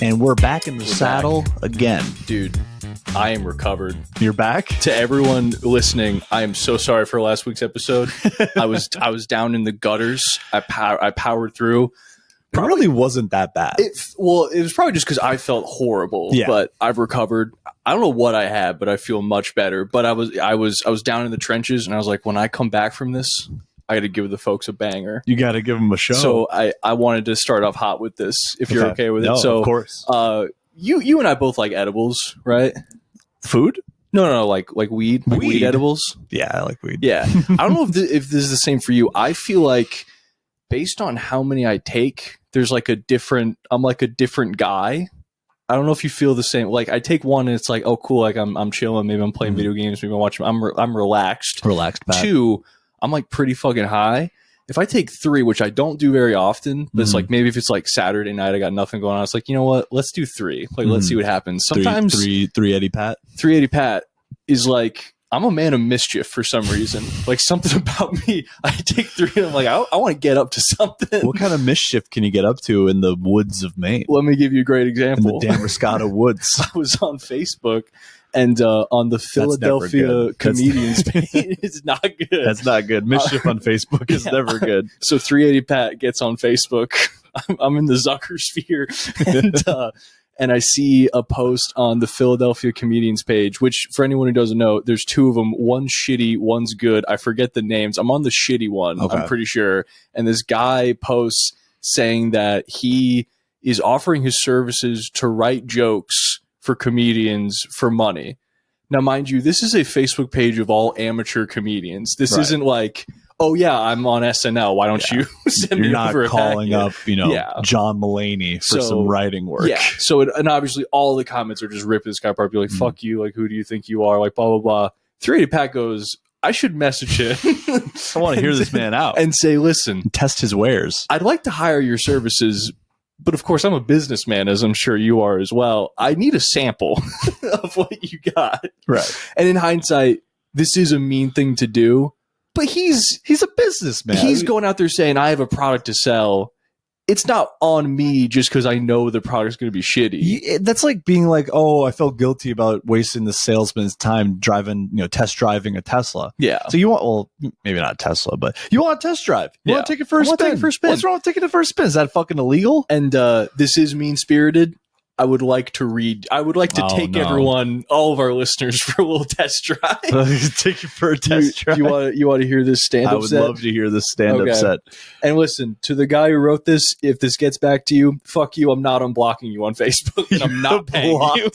And we're back in the saddle again. Dude, I am recovered. You're back? To everyone listening, I am so sorry for last week's episode. I was down in the gutters. I powered through. It really wasn't that bad. It was probably just because I felt horrible. Yeah. But I've recovered. I don't know what I had, but I feel much better. But I was down in the trenches, and I was like, when I come back from this, I got to give the folks a banger. You got to give them a show. So I wanted to start off hot with this, if you're okay with it. So, of course. You and I both like edibles, right? Food? No, like weed. Like weed edibles. Yeah, I like weed. Yeah. I don't know if this is the same for you. I feel like based on how many I take, there's like I'm like a different guy. I don't know if you feel the same. Like I take one and it's like, oh cool, like I'm chilling, maybe I'm playing video games, maybe I'm watching, I'm relaxed. Relaxed, Pat. 2, I'm like pretty fucking high. If I take 3, which I don't do very often, but it's like maybe if it's like Saturday night, I got nothing going on. It's like, you know what? Let's do 3. Like, let's see what happens. Sometimes 380 Pat. 380 Pat is like, I'm a man of mischief for some reason. Like something about me, I take 3 and I'm like, I want to get up to something. What kind of mischief can you get up to in the woods of Maine? Let me give you a great example. In the Damascotta woods. I was on Facebook. And on the Philadelphia comedians page, it's not good. That's not good. Mischief on Facebook is never good. So 380 Pat gets on Facebook. I'm in the Zucker sphere. And I see a post on the Philadelphia comedians page, which for anyone who doesn't know, there's 2 of them. One's shitty, one's good. I forget the names. I'm on the shitty one, I'm pretty sure. And this guy posts saying that he is offering his services to write jokes for comedians for money. Now, mind you, this is a Facebook page of all amateur comedians. This isn't like, oh yeah, I'm on SNL. Why don't you send me over a packet? You're not calling up, John Mulaney for some writing work. Yeah. So, and obviously all the comments are just ripping this guy apart. Be like, fuck you. Like, who do you think you are? Like, blah, blah, blah. 380 Pat goes, I should message him. I want to hear this man out. And say, listen. Test his wares. I'd like to hire your services. But of course, I'm a businessman, as I'm sure you are as well. I need a sample of what you got. Right. And in hindsight, this is a mean thing to do. But he's a businessman. He's going out there saying, I have a product to sell. It's not on me just because I know the product's going to be shitty. That's like being like, oh, I felt guilty about wasting the salesman's time test driving a Tesla. Yeah. So you want, well, maybe not a Tesla, but you want a test drive. You want to take it for a spin. What's wrong with taking it for a spin? Is that fucking illegal? And this is mean-spirited. I would like to take everyone, all of our listeners, for a little test drive. Take you for a test drive. You want to hear this stand-up set? I would love to hear this stand-up set. And listen, to the guy who wrote this, if this gets back to you, fuck you. I'm not unblocking you on Facebook, and I'm not paying you.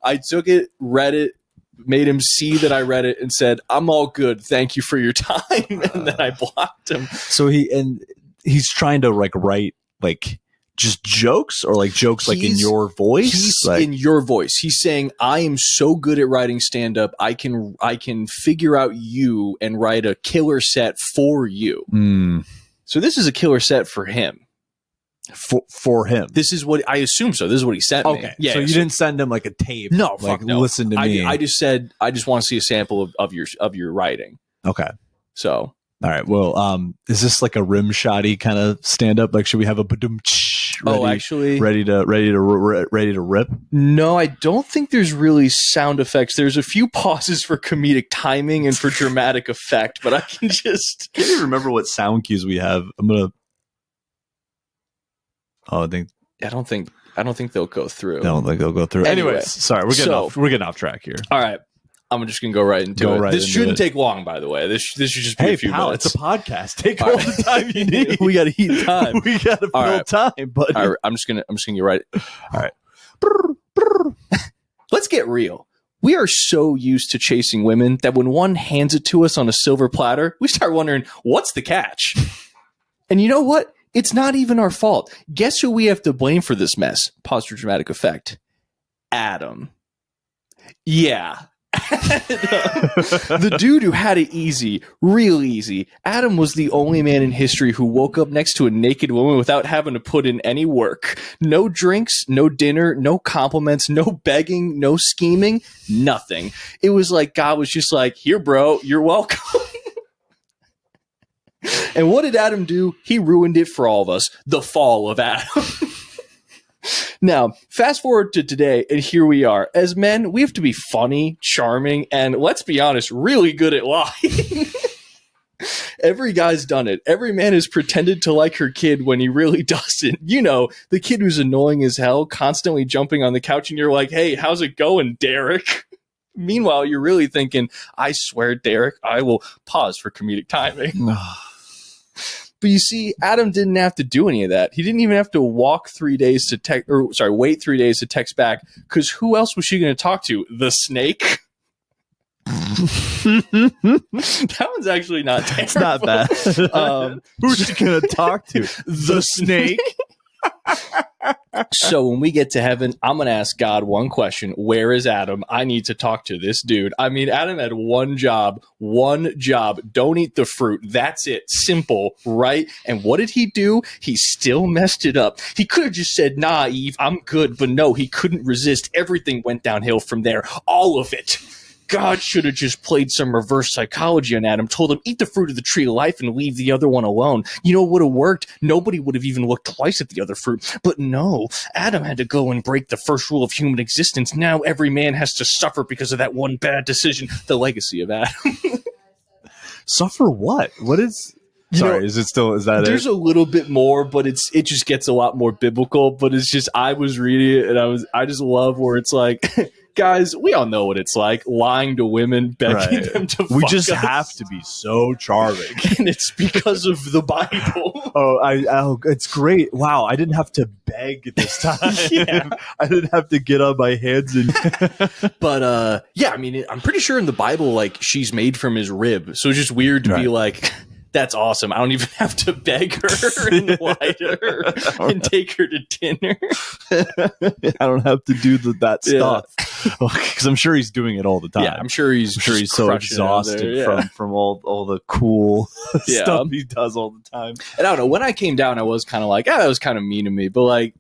I took it, read it, made him see that I read it, and said, I'm all good. Thank you for your time. And then I blocked him. So he's trying to write just jokes, or jokes in your voice? He's in your voice. He's saying, I am so good at writing stand-up, I can figure out you and write a killer set for you. So this is a killer set for him. For him. This is what I assume so. This is what he sent me. Okay. Yeah. So you didn't send him a tape. No, fuck no. Listen to me. I just said, I just want to see a sample of your writing. Okay. So all right. Well, is this like a rim shotty kind of stand up? Like, should we have a ready to rip? No, I don't think there's really sound effects. There's a few pauses for comedic timing and for dramatic effect, but I can just can't even remember what sound cues we have. I don't think they'll go through. I don't think they'll go through. Anyways, sorry, we're getting off track here. All right. I'm just going to go right into it. This shouldn't take long, by the way. This should just be a few minutes. It's a podcast. Take all the time you need. We got to eat time. We got to fill time, buddy. All right, I'm just going to get right. All right. Let's get real. We are so used to chasing women that when one hands it to us on a silver platter, we start wondering, what's the catch? And you know what? It's not even our fault. Guess who we have to blame for this mess? Pause for dramatic effect. Adam. Yeah. The dude who had it easy, real easy. Adam was the only man in history who woke up next to a naked woman without having to put in any work. No drinks, no dinner, no compliments, no begging, no scheming, nothing. It was like God was just like, here, bro, you're welcome. And what did Adam do? He ruined it for all of us. The fall of Adam. Now, fast forward to today, and here we are. As men, we have to be funny, charming, and let's be honest, really good at lying. Every guy's done it. Every man has pretended to like her kid when he really doesn't. You know, the kid who's annoying as hell, constantly jumping on the couch, and you're like, hey, how's it going, Derek? Meanwhile, you're really thinking, I swear, Derek, I will pause for comedic timing. But you see, Adam didn't have to do any of that. He didn't even have to wait 3 days to text back, because who else was she going to talk to? The snake? That one's actually not terrible. It's not bad. Who's she gonna talk to? The snake. So when we get to heaven, I'm gonna ask God one question: where is Adam? I need to talk to this dude. I mean, Adam had one job. Don't eat the fruit. That's it. Simple, right? And what did he do? He still messed it up. He could have just said, nah, Eve, I'm good. But no, he couldn't resist. Everything went downhill from there. All of it. God should have just played some reverse psychology on Adam, told him, eat the fruit of the tree of life and leave the other one alone. You know what would have worked? Nobody would have even looked twice at the other fruit. But no, Adam had to go and break the first rule of human existence. Now every man has to suffer because of that one bad decision. The legacy of Adam. Suffer what? What is... Sorry, is there's a little bit more, but it just gets a lot more biblical. But it's just, I was reading it and I just love where it's like... Guys, we all know what it's like, lying to women, begging them to fuck us. We just have to be so charming. And it's because of the Bible. It's great. Wow, I didn't have to beg this time. Yeah. I didn't have to get on my hands and... But, yeah, I mean, I'm pretty sure in the Bible, like, she's made from his rib. So it's just weird to be like... That's awesome. I don't even have to beg her and lie to her and take her to dinner. I don't have to do that stuff because I'm sure he's doing it all the time. Yeah, I'm sure he's so exhausted from all the cool stuff he does all the time. And I don't know, when I came down, I was kind of like, that was kind of mean to me, but like,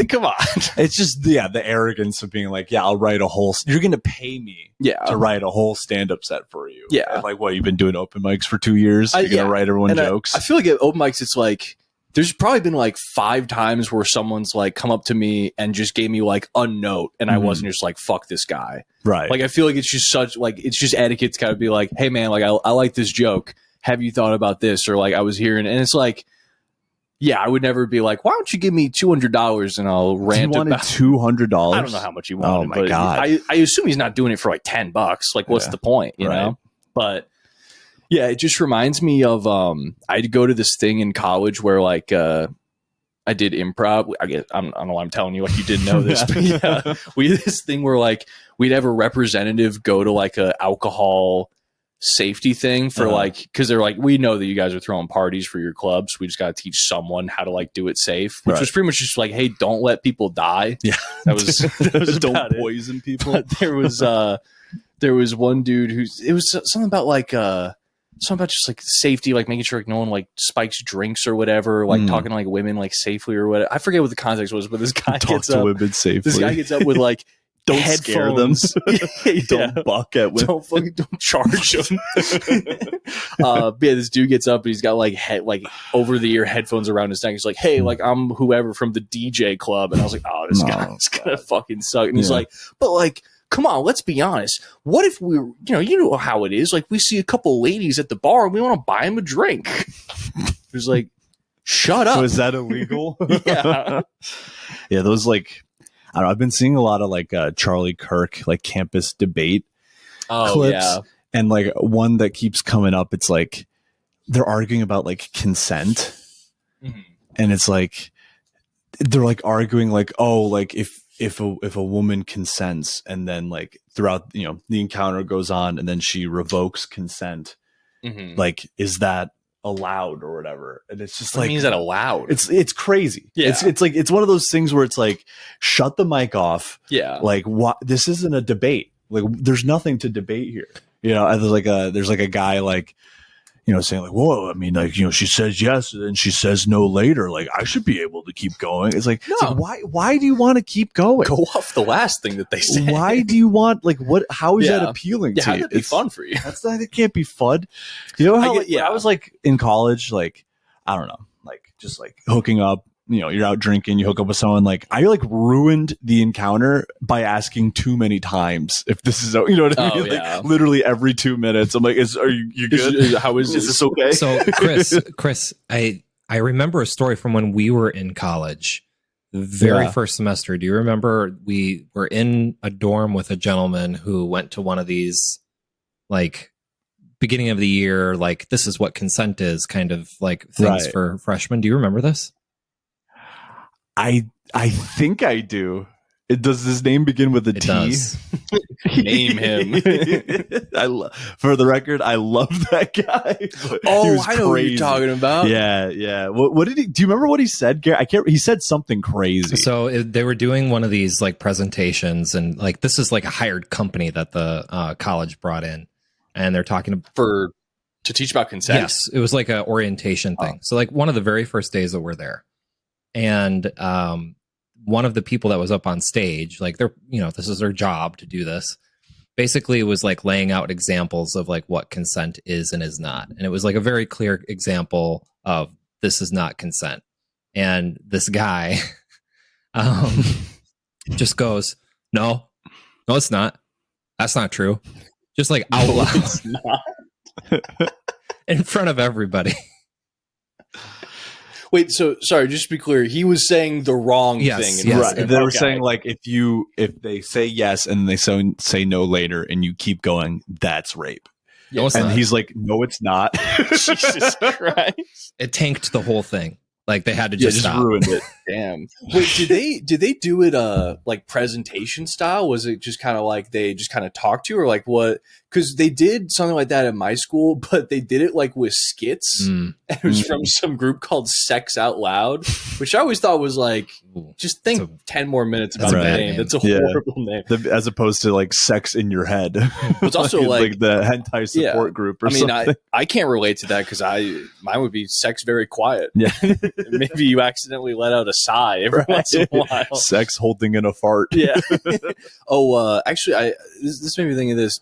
come on. It's just the arrogance of being like, I'll write a whole... You're going to pay me to write a whole stand-up set for you. Yeah. And like, what, you've been doing open mics for 2 years? You're going to write everyone jokes? I feel like at open mics, it's like, there's probably been like 5 times where someone's like come up to me and just gave me like a note and I wasn't just like, fuck this guy. Right. Like, I feel like it's just it's just etiquette to kind of be like, hey man, like I like this joke. Have you thought about this? Or like I was hearing, and it's like, yeah, I would never be like, why don't you give me $200 and I'll rant about $200? I don't know how much he wanted. Oh my God. I assume he's not doing it for like $10. Like, what's the point, you know? But yeah, it just reminds me of, I'd go to this thing in college where like, I did improv. I don't know why I'm telling you like you didn't know this, but yeah, we did this thing where like we'd have a representative go to like a alcohol safety thing for like, because they're like, we know that you guys are throwing parties for your clubs, we just got to teach someone how to like do it safe, which was pretty much just like, hey, don't let people die. That was don't poison people. But there was one dude it was something about like something about just like safety, like making sure like no one like spikes drinks or whatever, like talking to like women like safely or whatever. I forget what the context was, but this guy gets up with like, don't headphones. Scare them. Don't buck at women. Don't charge them. But yeah, this dude gets up and he's got like over the ear headphones around his neck. He's like, hey, like I'm whoever from the DJ club. And I was like, oh, this guy's gonna fucking suck. And he's like, but like, come on, let's be honest. What if we, you know how it is. Like we see a couple ladies at the bar and we want to buy them a drink. It was like, shut up. So is that illegal? Yeah. Yeah, those like, I don't know, I've been seeing a lot of like Charlie Kirk, like campus debate clips. Yeah. And like one that keeps coming up, it's like they're arguing about like consent. Mm-hmm. And it's like, they're like arguing like, oh, like if a woman consents and then like throughout, the encounter goes on and then she revokes consent, like, is that allowed or whatever? And it's just what means that allowed? It's crazy. Yeah. It's like, it's one of those things where it's like, shut the mic off. Yeah. Like, what? This isn't a debate. Like, there's nothing to debate here. There's like a guy like, saying like, whoa, I mean, like, she says yes and then she says no later. Like, I should be able to keep going. It's like, why do you want to keep going? Go off the last thing that they said. Why do you want, like, what, how is that appealing to you? How could it be fun for you? It can't be fun. You know how, I was like in college, like, I don't know, like just like hooking up you're out drinking, you hook up with someone, like I like ruined the encounter by asking too many times if this is, you know what I mean? Yeah. Like literally every 2 minutes I'm like, are you good? How is this okay? So Chris, I remember a story from when we were in college, the very first semester. Do you remember we were in a dorm with a gentleman who went to one of these like beginning of the year, like this is what consent is kind of like things for freshmen. Do you remember this? I think I do. Does his name begin with a T? Does. Name him. For the record, I love that guy. Oh, I know what you're talking about. Yeah. What did he? Do you remember what he said, Gary? I can't. He said something crazy. So they were doing one of these like presentations, and like this is like a hired company that the college brought in, and they're talking to teach about consent. Yes, it was like an orientation thing. So like one of the very first days that we're there. And one of the people that was up on stage, like they're, this is their job to do this, basically was like laying out examples of like what consent is and is not. And it was like a very clear example of this is not consent. And this guy just goes, no, it's not. That's not true. Just like out loud. It's not. In front of everybody. Wait, so sorry, just to be clear, he was saying the wrong thing. Yes. Right. They were saying like if they say yes and they say no later and you keep going, that's rape. No, it's and not. He's like, no, it's not. Jesus Christ! It tanked the whole thing. Like they had to just stop. Ruined it. Damn. Wait, did they do it like presentation style? Was it just kind of like they just kind of talked to you, or like what? Because they did something like that at my school, but they did it like with skits. And it was from some group called Sex Out Loud, which I always thought was like, just think 10 more minutes about the name. That's a horrible name. As opposed to like Sex in Your Head. It's also like the hentai support group or something. I can't relate to that because mine would be Sex Very Quiet. Yeah. Maybe you accidentally let out a sigh every once in a while. Sex holding in a fart. Yeah. Actually, this made me think of this.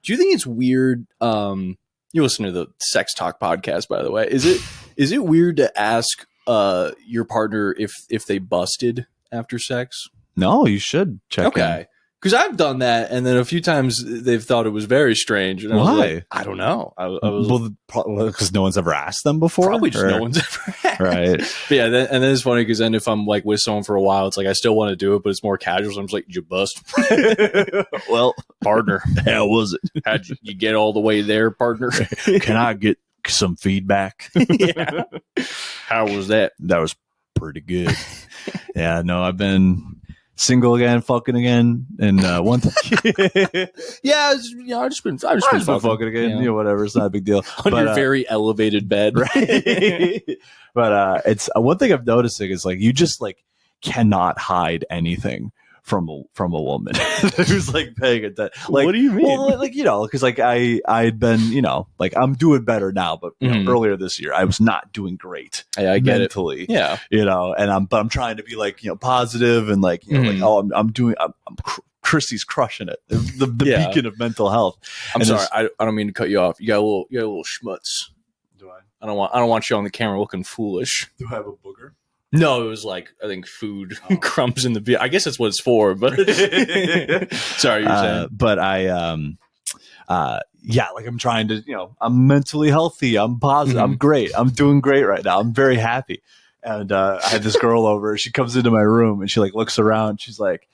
Do you think it's weird? You listen to the Sex Talk podcast, by the way. Is it weird to ask your partner if they busted after sex? No, you should check. Okay. Because I've done that, and then a few times they've thought it was very strange. And I was like, I don't know. Because no one's ever asked them before? Probably just no one's ever asked. Right. But yeah, and then it's funny because then if I'm like with someone for a while, it's like I still want to do it, but it's more casual. So I'm just like, did you bust? Well, partner. How was it? How'd you get all the way there, partner? Can I get some feedback? Yeah. How was that? That was pretty good. Yeah, no, I've been single again, fucking again, and one thing. Yeah, I've just been fucking again. Whatever, it's not a big deal. On your very elevated bed, right? But it's one thing I'm noticing is like you just like cannot hide anything from a woman who's like paying attention. Like, what do you mean? Well, like because like I'd been like I'm doing better now, but earlier this year I was not doing great. I get mentally. It. Yeah, and I'm trying to be like positive and like like I'm Christy's crushing it. The beacon of mental health. I'm sorry, I don't mean to cut you off. You got a little schmutz. Do I? I don't want you on the camera looking foolish. Do I have a booger? No, it was like I think food crumbs in the beer. I guess that's what it's for. But sorry, you're saying. But like I'm trying to, I'm mentally healthy. I'm positive. I'm great. I'm doing great right now. I'm very happy. And I had this girl over. She comes into my room and she like looks around. She's like,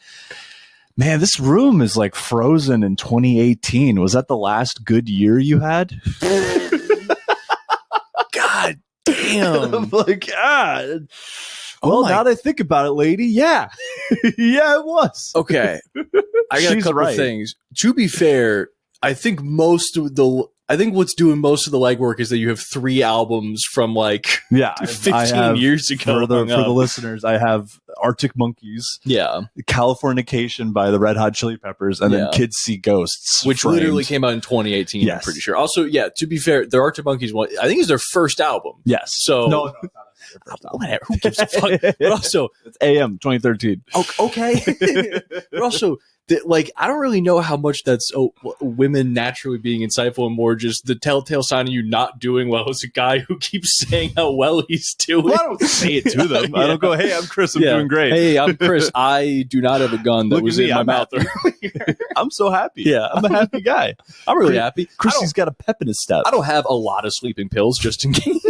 "Man, this room is like frozen in 2018. Was that the last good year you had?" God damn. I'm like, God. Well, now that I think about it, lady, yeah. Yeah, it was. Okay. I got a couple things. To be fair, I think what's doing most of the legwork is that you have 3 albums from like 15 years ago. For the listeners, I have Arctic Monkeys, Californication by the Red Hot Chili Peppers, and then Kids See Ghosts, which literally came out in 2018. Yes. I'm pretty sure. Also, to be fair, the Arctic Monkeys one, I think is their first album. Yes. So no. Whatever. Who gives a fuck? But also, it's AM 2013. Okay. But also, like, I don't really know how much that's women naturally being insightful, and more just the telltale sign of you not doing well is a guy who keeps saying how well he's doing. Well, I don't say it to them. I don't go, hey, I'm Chris, I'm doing great. Hey, I'm Chris. I do not have a gun that was in my mouth earlier. I'm so happy. Yeah. I'm a happy guy. I'm really happy. Chrissy's got a pep in his step. I don't have a lot of sleeping pills, just in case.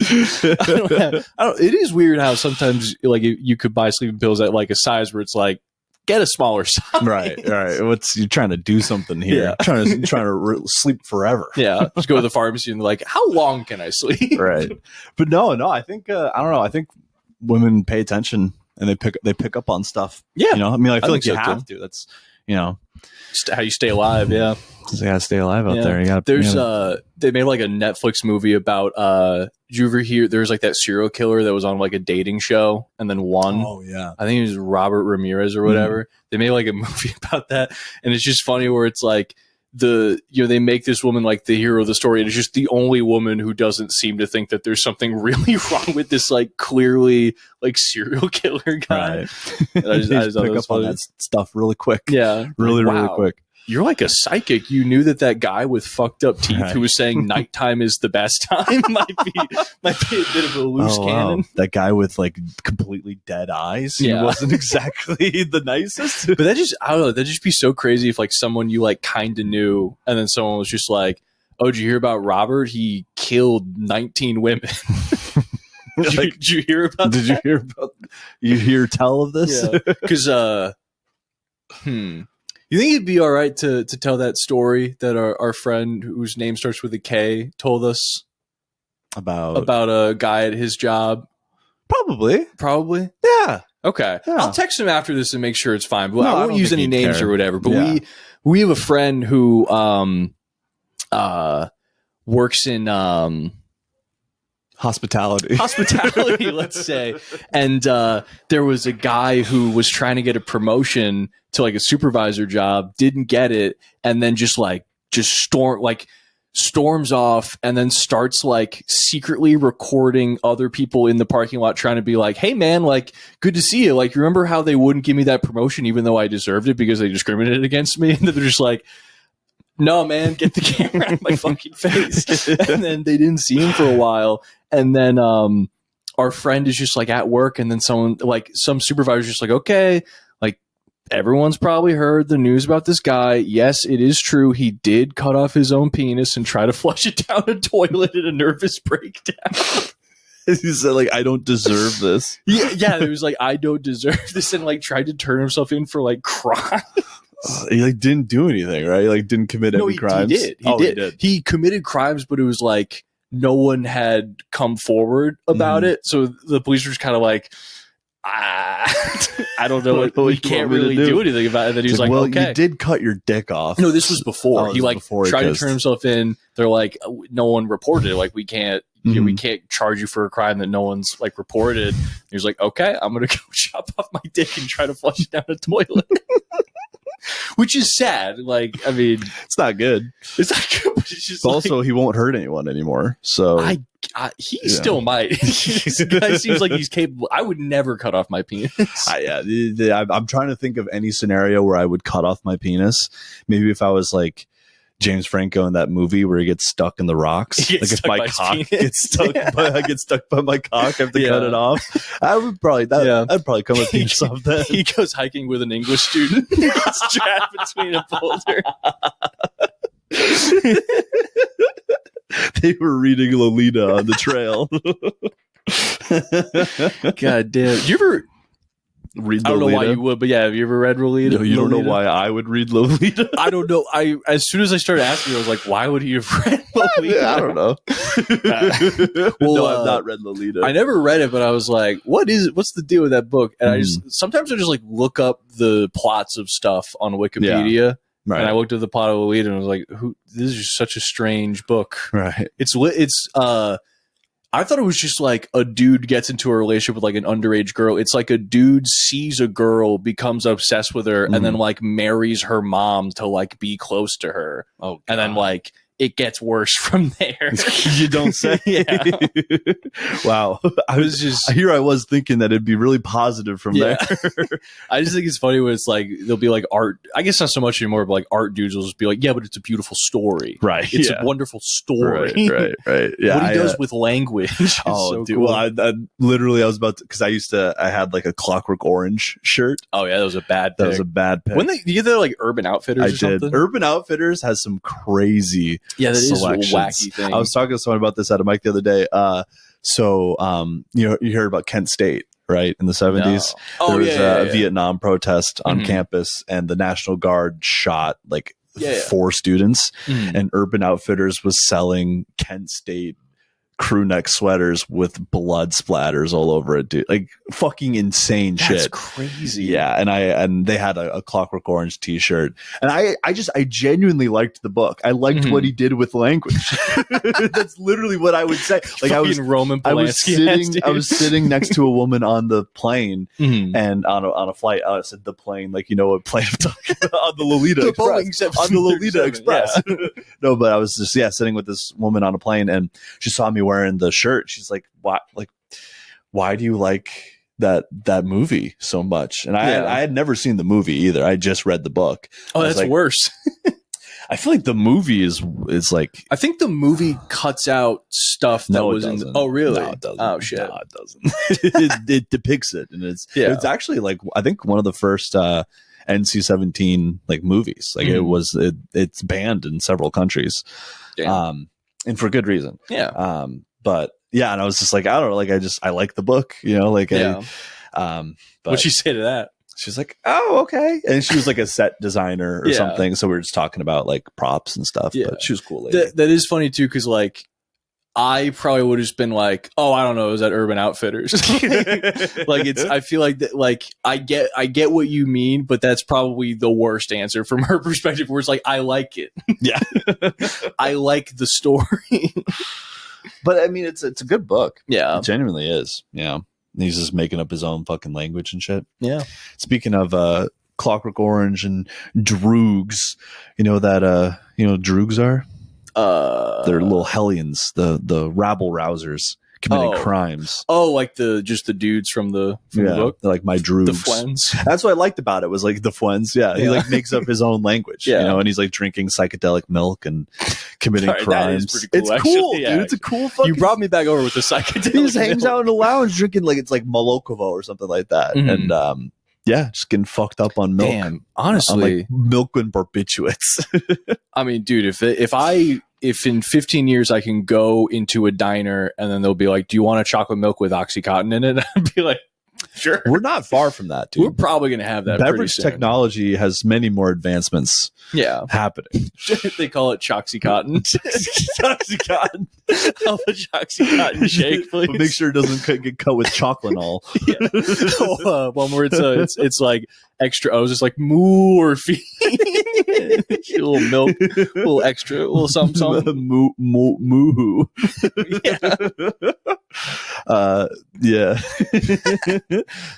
It is weird how sometimes, like, you could buy sleeping pills at like a size where it's like, get a smaller size. Right. You're trying to do something here. Yeah. Trying to sleep forever. Yeah. Just go to the pharmacy and like, how long can I sleep? Right. But no, I think I don't know. I think women pay attention and they pick up on stuff. Yeah. You know, I mean, I feel like you have to. That's, you know, how you stay alive. Yeah. You gotta stay alive out there. They made like a Netflix movie about did you ever hear there's like that serial killer that was on like a dating show and then won? Oh yeah. I think it was Robert Ramirez or whatever. They made like a movie about that, and it's just funny where it's like they make this woman like the hero of the story, and it's just the only woman who doesn't seem to think that there's something really wrong with this like clearly like serial killer guy. Right. I just pick up on that stuff really quick. Yeah. Really quick. You're like a psychic. You knew that guy with fucked up teeth who was saying nighttime is the best time might be a bit of a loose cannon. Wow. That guy with like completely dead eyes. He wasn't exactly the nicest. But I don't know. That'd just be so crazy if like someone you like kind of knew, and then someone was just like, "Oh, did you hear about Robert? He killed 19 women." Did you hear about? Did you hear about? You hear tell of this? Because You think it'd be all right to tell that story that our friend whose name starts with a K told us about a guy at his job? Probably. Yeah. Okay. Yeah. I'll text him after this and make sure it's fine. But I won't use any names or whatever. But we have a friend who works in hospitality, let's say. And there was a guy who was trying to get a promotion to like a supervisor job, didn't get it, and then just storms off and then starts like secretly recording other people in the parking lot trying to be like, "Hey man, like good to see you. Like, remember how they wouldn't give me that promotion even though I deserved it because they discriminated against me?" And they're just like, "No, man, get the camera out of my fucking face." And then they didn't see him for a while. And then our friend is just like at work, and then some supervisor's just like, "Okay, like everyone's probably heard the news about this guy. Yes, it is true. He did cut off his own penis and try to flush it down a toilet in a nervous breakdown." He said, like, "I don't deserve this." Yeah, it was like, "I don't deserve this," and like tried to turn himself in for like crime. He like didn't do anything, right? He like didn't commit any crimes. He did. He committed crimes, but it was like no one had come forward about it. So the police were just kind of like, I don't know. We can't really do anything about it. And then he was like, "Well, okay, you did cut your dick off." No, this was before. He like tried to turn himself in. They're like, "No one reported it. Like, we can't. We can't charge you for a crime that no one's like reported." And he was like, "Okay, I'm gonna go chop off my dick and try to flush it down a toilet." Which is sad. Like, I mean, it's not good. It's not good. But it's just also, he won't hurt anyone anymore. So he still might. This guy seems like he's capable. I would never cut off my penis. I'm trying to think of any scenario where I would cut off my penis. Maybe if I was like James Franco in that movie where he gets stuck in the rocks. Like if my cock gets stuck, I get stuck by my cock, I have to cut it off. I would probably I'd probably come with penis off that. He goes hiking with an English student. He gets trapped between a boulder. They were reading Lolita on the trail. God damn! You ever read Lolita? I don't know why you would, but yeah, have you ever read Lolita? No, you don't know why I would read Lolita? I don't know. As soon as I started asking, I was like, why would he have read Lolita? I don't know. No, I've not read Lolita. I never read it, but I was like, what's the deal with that book? And sometimes I just like look up the plots of stuff on Wikipedia. Yeah. Right. And I looked at the plot of Lolita and I was like, this is just such a strange book. Right. I thought it was just like a dude gets into a relationship with like an underage girl. It's like a dude sees a girl, becomes obsessed with her, and then like marries her mom to like be close to her. Oh, God. And then like it gets worse from there. You don't say. Yeah. Wow. I was thinking that it'd be really positive from there. I just think it's funny when it's like, there'll be like art, I guess not so much anymore, but like art dudes will just be like, yeah, but it's a beautiful story. Right. It's a wonderful story. Right. Yeah. What he does with language. Oh, so dude. Cool. Well, I literally, I was about to, because I had like a Clockwork Orange shirt. Oh, yeah. That was a bad pick. When you get there like Urban Outfitters or something? Urban Outfitters has some crazy selections. Is a wacky thing. I was talking to someone about this at a mic the other day. You heard about Kent State, right? In the 70s, there was a Vietnam protest on campus, and the National Guard shot like 4 students, and Urban Outfitters was selling Kent State crew neck sweaters with blood splatters all over it, dude. Like fucking insane shit. That's crazy. Yeah. And they had a Clockwork Orange t-shirt, and I genuinely liked the book. I liked what he did with language. That's literally what I would say. Like I was sitting next to a woman on the plane, and on a flight, I said the plane, like, you know what plane I'm talking about, on the Lolita Express. On the Lolita Express. Yeah. No, but I was just sitting with this woman on a plane, and she saw me wearing the shirt. She's like, why do you like that movie so much? And I had never seen the movie either. I just read the book. Oh, that's worse. I feel like the movie is like, I think the movie cuts out stuff that was in oh really? No, it doesn't. Oh shit. No, it doesn't. it depicts it, and it's actually like, I think one of the first NC-17 like movies. Like it's banned in several countries. Damn. And for good reason. Yeah. But yeah, and I was just like, I don't know, like I like the book, you know, like but what'd she say to that? She's like, oh, okay. And she was like a set designer or something. So we were just talking about like props and stuff. Yeah. But she was cool lady. That is funny too, because like I probably would have just been like, oh, I don't know, is that Urban Outfitters? Like I feel like that, like I get what you mean, but that's probably the worst answer from her perspective, where it's like, I like it. Yeah. I like the story. But I mean, it's a good book. Yeah. It genuinely is. Yeah. And he's just making up his own fucking language and shit. Yeah. Speaking of Clockwork Orange and droogs, you know that droogs are? They're little hellions, the rabble rousers committing crimes. Oh, like the dudes from the book? They're like my droogs. The Fuens. That's what I liked about it, was like the Fuens. Yeah. He like makes up his own language, you know, and he's like drinking psychedelic milk and committing crimes. That is pretty cool, it's actually. cool, dude. It's a cool fucking... You brought me back over with the psychedelic. He just hangs out in the lounge drinking like it's like Molokovo or something like that. And just getting fucked up on milk. Damn, honestly. On like milk and barbiturates. I mean, dude, if in 15 years I can go into a diner and then they'll be like, do you want a chocolate milk with Oxycontin in it? I'd be like, sure. We're not far from that, dude. We're probably going to have that. Beverage technology has many more advancements happening. They call it Choxycontin. Choxycontin. I'll have a Choxycontin shake, please. But make sure it doesn't get cut with chocolatol. One where it's like extra O's, just like morphine. A little milk, a little extra, a little something. Moo.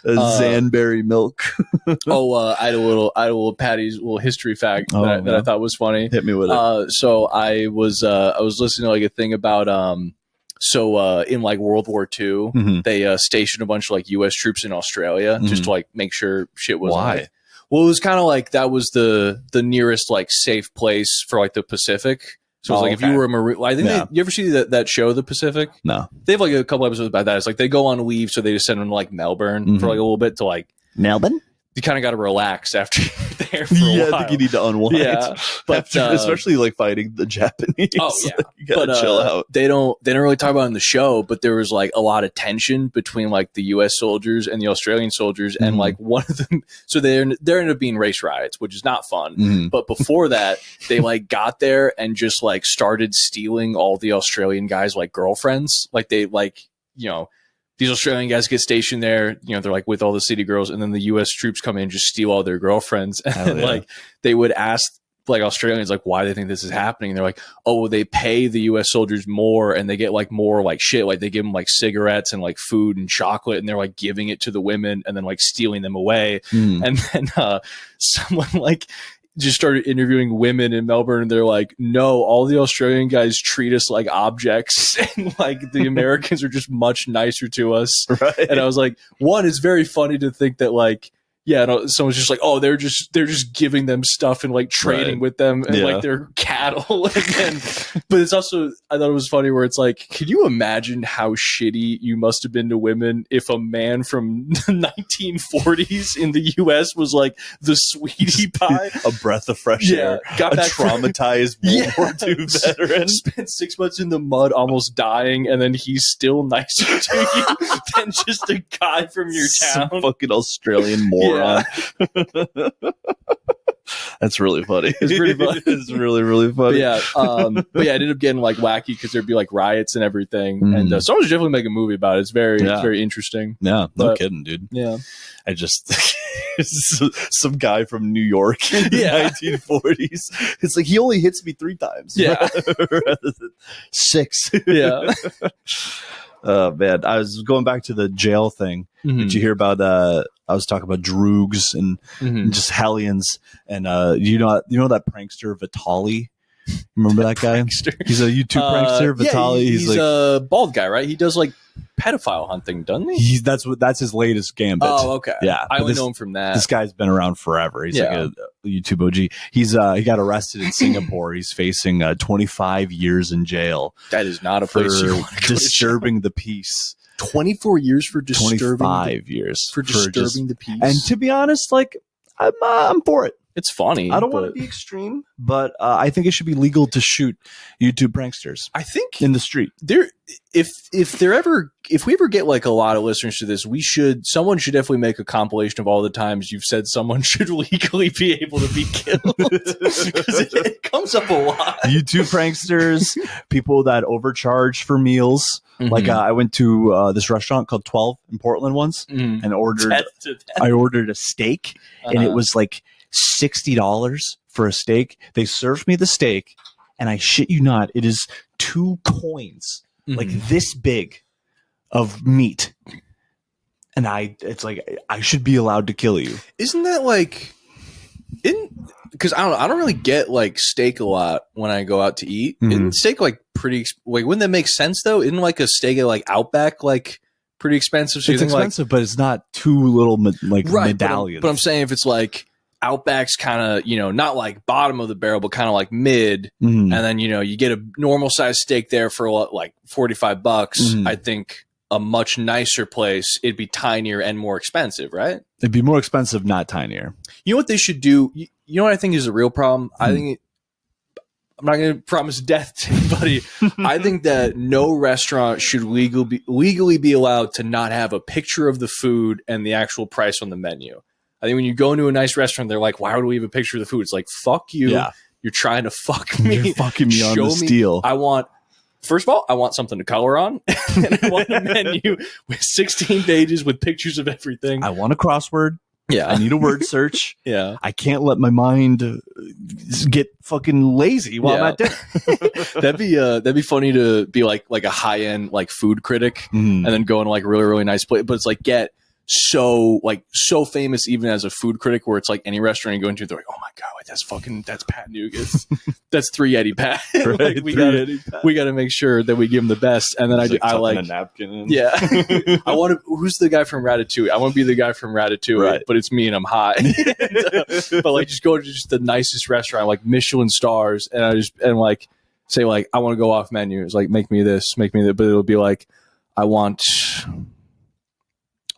Zanberry milk. I had a little Patty's little history fact that I thought was funny. Hit me with it. So I was listening to like a thing about in like World War II, they stationed a bunch of like U.S. troops in Australia just to like make sure shit was why. Well, it was kind of like that was the nearest like safe place for like the Pacific. So it's like if you were a Marine, I think you ever see that show, The Pacific? No. They have like a couple episodes about that. It's like they go on leave, so they just send them to like Melbourne for like a little bit to like Melbourne. You kind of got to relax after you're there for a while. I think you need to unwind. Yeah, but especially like fighting the Japanese. Oh yeah, you gotta chill out. They don't really talk about it in the show, but there was like a lot of tension between like the U.S. soldiers and the Australian soldiers, and like one of them. So there ended up being race riots, which is not fun. But before that, they like got there and just like started stealing all the Australian guys' like girlfriends. Like they like these Australian guys get stationed there, they're like with all the city girls, and then the U.S. troops come in and just steal all their girlfriends. And like they would ask like Australians like why they think this is happening. And they're like, oh, well, they pay the U.S. soldiers more and they get like more like shit. Like they give them like cigarettes and like food and chocolate, and they're like giving it to the women and then like stealing them away. And then someone like just started interviewing women in Melbourne, and they're like, no, all the Australian guys treat us like objects, and like the Americans are just much nicer to us. Right. And I was like, one, it's very funny to think that like, yeah, no, someone's just like, oh, they're just giving them stuff and like trading with them and like they're cattle. And then, but it's also, I thought it was funny where it's like, can you imagine how shitty you must have been to women if a man from the 1940s in the U.S. was like the sweetie pie, a breath of fresh air, got a back traumatized World War II veteran, spent 6 months in the mud, almost dying, and then he's still nicer to you than just a guy from your town. Some fucking Australian moron. Yeah. That's really funny. It's pretty funny. It's really, really funny. But yeah, it ended up getting like wacky because there'd be like riots and everything. And someone should definitely make a movie about it. It's very interesting. Yeah, no kidding, dude. Yeah. I just some guy from New York in the 1940s. It's like he only hits me 3 times. Yeah. Rather than 6. Yeah. Oh man, I was going back to the jail thing. Did you hear about I was talking about droogs and just hellions, and you know that prankster Vitali? Remember that guy? He's a YouTube prankster. Vitali. He's like a bald guy, right? He does like pedophile hunting, doesn't he? That's his latest gambit. Oh, okay. Yeah, I only know him from that. This guy's been around forever. He's like a YouTube OG. He got arrested in Singapore. He's facing 25 years in jail. That is not a place you want to disturbing the peace. 24 years for disturbing 25 years for disturbing the peace. And to be honest, like I'm for it. It's funny. I don't want to be extreme, but I think it should be legal to shoot YouTube pranksters. I think in the street. If we ever get like a lot of listeners to this, someone should definitely make a compilation of all the times you've said someone should legally be able to be killed, because it comes up a lot. YouTube pranksters, people that overcharge for meals. Like I went to this restaurant called 12 in Portland once, and I ordered a steak, and it was like $60 for a steak. They served me the steak, and I shit you not, it is 2 coins like this big of meat, and it's like I should be allowed to kill you. Isn't that like because I don't really get like steak a lot when I go out to eat. Isn't steak like pretty like, wouldn't that make sense though? Isn't like a steak at like Outback like pretty expensive? So it's expensive, but it's not 2 little medallions. But I'm saying if it's like Outback's kind of, not like bottom of the barrel, but kind of like mid. And then, you get a normal size steak there for like $45. I think a much nicer place, it'd be tinier and more expensive, right? It'd be more expensive, not tinier. You know what they should do? You know what I think is a real problem? I think I'm not going to promise death to anybody. I think that no restaurant should legally be allowed to not have a picture of the food and the actual price on the menu. I think when you go into a nice restaurant, they're like, why would we have a picture of the food? It's like, fuck you. Yeah. You're trying to fuck me. You're fucking me on this deal. First of all, I want something to color on. And I want a menu with 16 pages with pictures of everything. I want a crossword. Yeah. I need a word search. Yeah. I can't let my mind get fucking lazy while I'm at dinner. That'd be funny to be like a high-end like food critic and then go in like really, really nice place. But it's like so famous even as a food critic, where it's like any restaurant you go into, they're like, oh my god, that's Pat Nugent. That's 3 Eddie Pat. Right, like, we got to make sure that we give him the best. And then I like a napkin in. Yeah. Who's the guy from Ratatouille? I want to be the guy from Ratatouille, but it's me and I'm high. But like just go to just the nicest restaurant, like Michelin stars, and I like say like I want to go off menu. It's like make me this, but it'll be like I want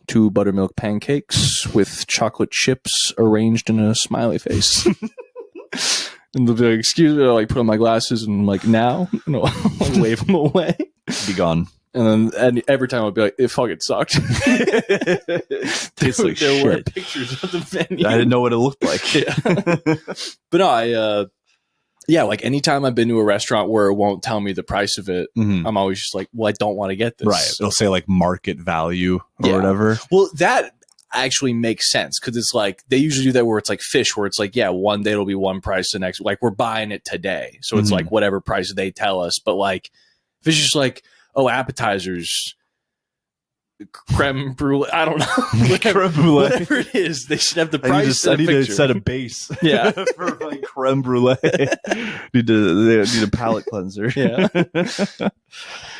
2 buttermilk pancakes with chocolate chips arranged in a smiley face. And they'll be like, excuse me, I'll like put on my glasses and I'm like, now? No, I'll wave them away. Be gone. And every time I'll be like, it fucking sucked. There were pictures of the menu. I didn't know what it looked like. But no, like anytime I've been to a restaurant where it won't tell me the price of it, I'm always just like, well, I don't want to get this. Right. It'll say like market value or whatever. Well, that actually makes sense because it's like they usually do that where it's like fish, where it's like, one day it'll be one price, the next, like we're buying it today. So it's like whatever price they tell us. But like if it's just like, oh, appetizers creme brulee. I don't know. Creme brulee. Whatever it is, they should have the price. I need to set a base. Yeah. For like creme brulee. need a palate cleanser. Yeah.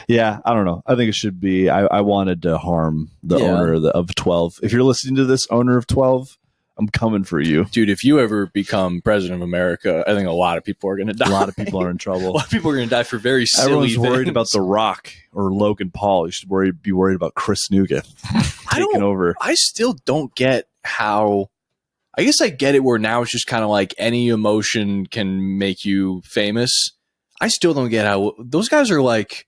Yeah, I don't know. I think it should be. I wanted to harm the owner of 12. If you're listening to this, owner of 12, I'm coming for you. Dude, if you ever become president of America, I think a lot of people are going to die. A lot of people are in trouble. A lot of people are going to die for very silly Everyone's worried things. about The Rock or Logan Paul. You should be worried about Chris Nugent taking over. I still don't get how. I guess I get it where now it's just kind of like any emotion can make you famous. I still don't get how those guys are like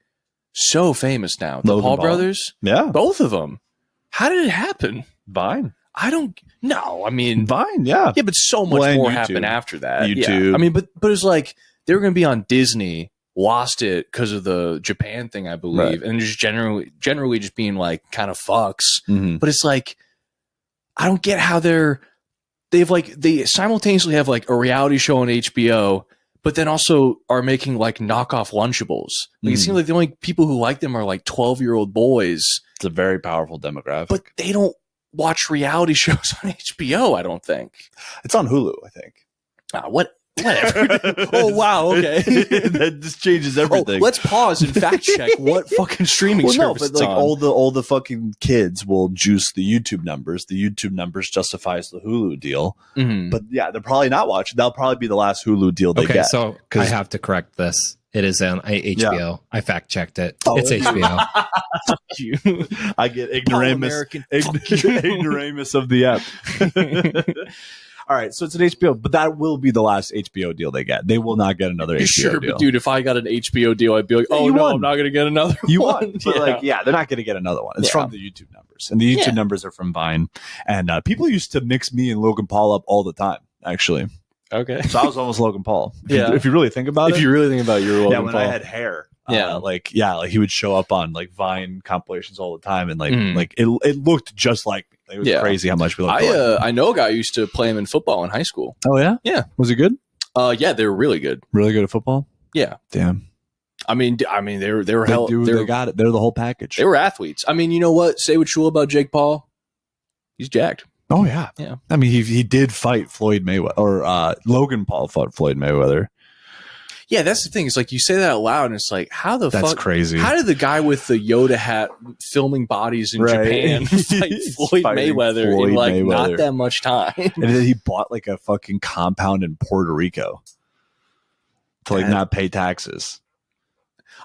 so famous now. The Paul brothers. Yeah. Both of them. How did it happen? Vine. I don't know. I mean, Vine, yeah. Yeah, but so much more happened after that. YouTube. Yeah. I mean, but it's like they were going to be on Disney, lost it because of the Japan thing, I believe, and just generally just being like kind of fucks. Mm-hmm. But it's like I don't get how they simultaneously have like a reality show on HBO, but then also are making like knockoff Lunchables. Like, it seems like the only people who like them are like 12-year-old boys. It's a very powerful demographic. But they don't watch reality shows on HBO, I don't think. It's on Hulu, I think. Whatever. Oh, wow. Okay. That just changes everything. Let's pause and fact check what fucking streaming service but like on. all the fucking kids will juice the YouTube numbers. The YouTube numbers justifies the Hulu deal. Mm-hmm. But yeah, they're probably not watching. That'll probably be the last Hulu deal they get. So I have to correct this. It is on HBO. Yeah. I fact checked it. It's HBO. Fuck you. I get ignoramus of the app. All right, so it's an HBO, but that will be the last HBO deal they get. They will not get another HBO deal. But dude, if I got an HBO deal, I'd be like, oh, no, I'm not going to get another one. You won. But they're not going to get another one. It's from the YouTube numbers. And the YouTube numbers are from Vine. And people used to mix me and Logan Paul up all the time, actually. Okay. So I was almost Logan Paul. If you really think about it. If you really think about your Logan Paul. Yeah, when I had hair. Like he would show up on like Vine compilations all the time. And like it looked just like me. It was crazy how much we looked alike. I know a guy who used to play him in football in high school. Oh, yeah? Yeah. Was he good? Yeah, they were really good. Really good at football? Yeah. Damn. I mean, they were they got it. They're the whole package. They were athletes. I mean, you know what? Say what you will about Jake Paul. He's jacked. Oh, yeah. Yeah. I mean, he did fight Floyd Mayweather, or Logan Paul fought Floyd Mayweather. Yeah, that's the thing. It's like you say that out loud, and it's like, how the fuck? That's crazy. How did the guy with the Yoda hat filming bodies in Japan fight Floyd Mayweather in like not that much time? And then he bought like a fucking compound in Puerto Rico to like not pay taxes.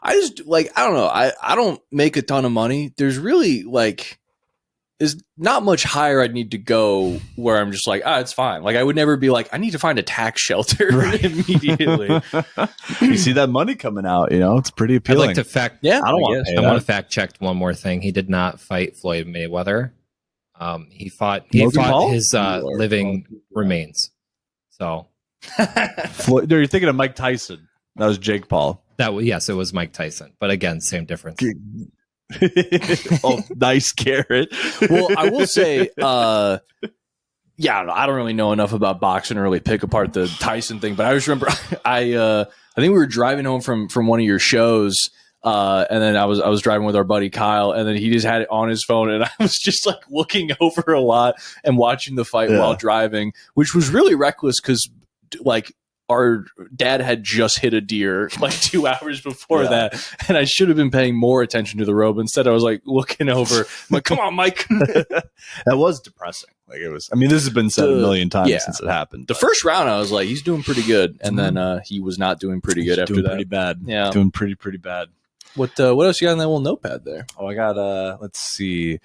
I just like I don't know. I don't make a ton of money. There's really like. Is not much higher I'd need to go where I'm just like, it's fine. Like I would never be like, I need to find a tax shelter immediately. You see that money coming out, it's pretty appealing. I'd like to fact. Yeah, I want to fact check one more thing. He did not fight Floyd Mayweather. He fought his living remains. So Floyd, you're thinking of Mike Tyson. That was Jake Paul. Yes, it was Mike Tyson. But again, same difference. Oh, nice carrot. Well, I will say, I don't really know enough about boxing to really pick apart the Tyson thing, but I just remember I think we were driving home from one of your shows, and then I was driving with our buddy Kyle, and then he just had it on his phone, and I was just like looking over a lot and watching the fight while driving, which was really reckless because like our dad had just hit a deer like 2 hours before that, and I should have been paying more attention to the road. But instead, I was like looking over. I'm like, "Come on, Mike." That was depressing. Like it was. I mean, this has been said a million times since it happened. The first round, I was like, "He's doing pretty good," and then he was not doing pretty good after that. Pretty bad. Yeah, doing pretty bad. What else you got on that little notepad there? Oh, I got let's see.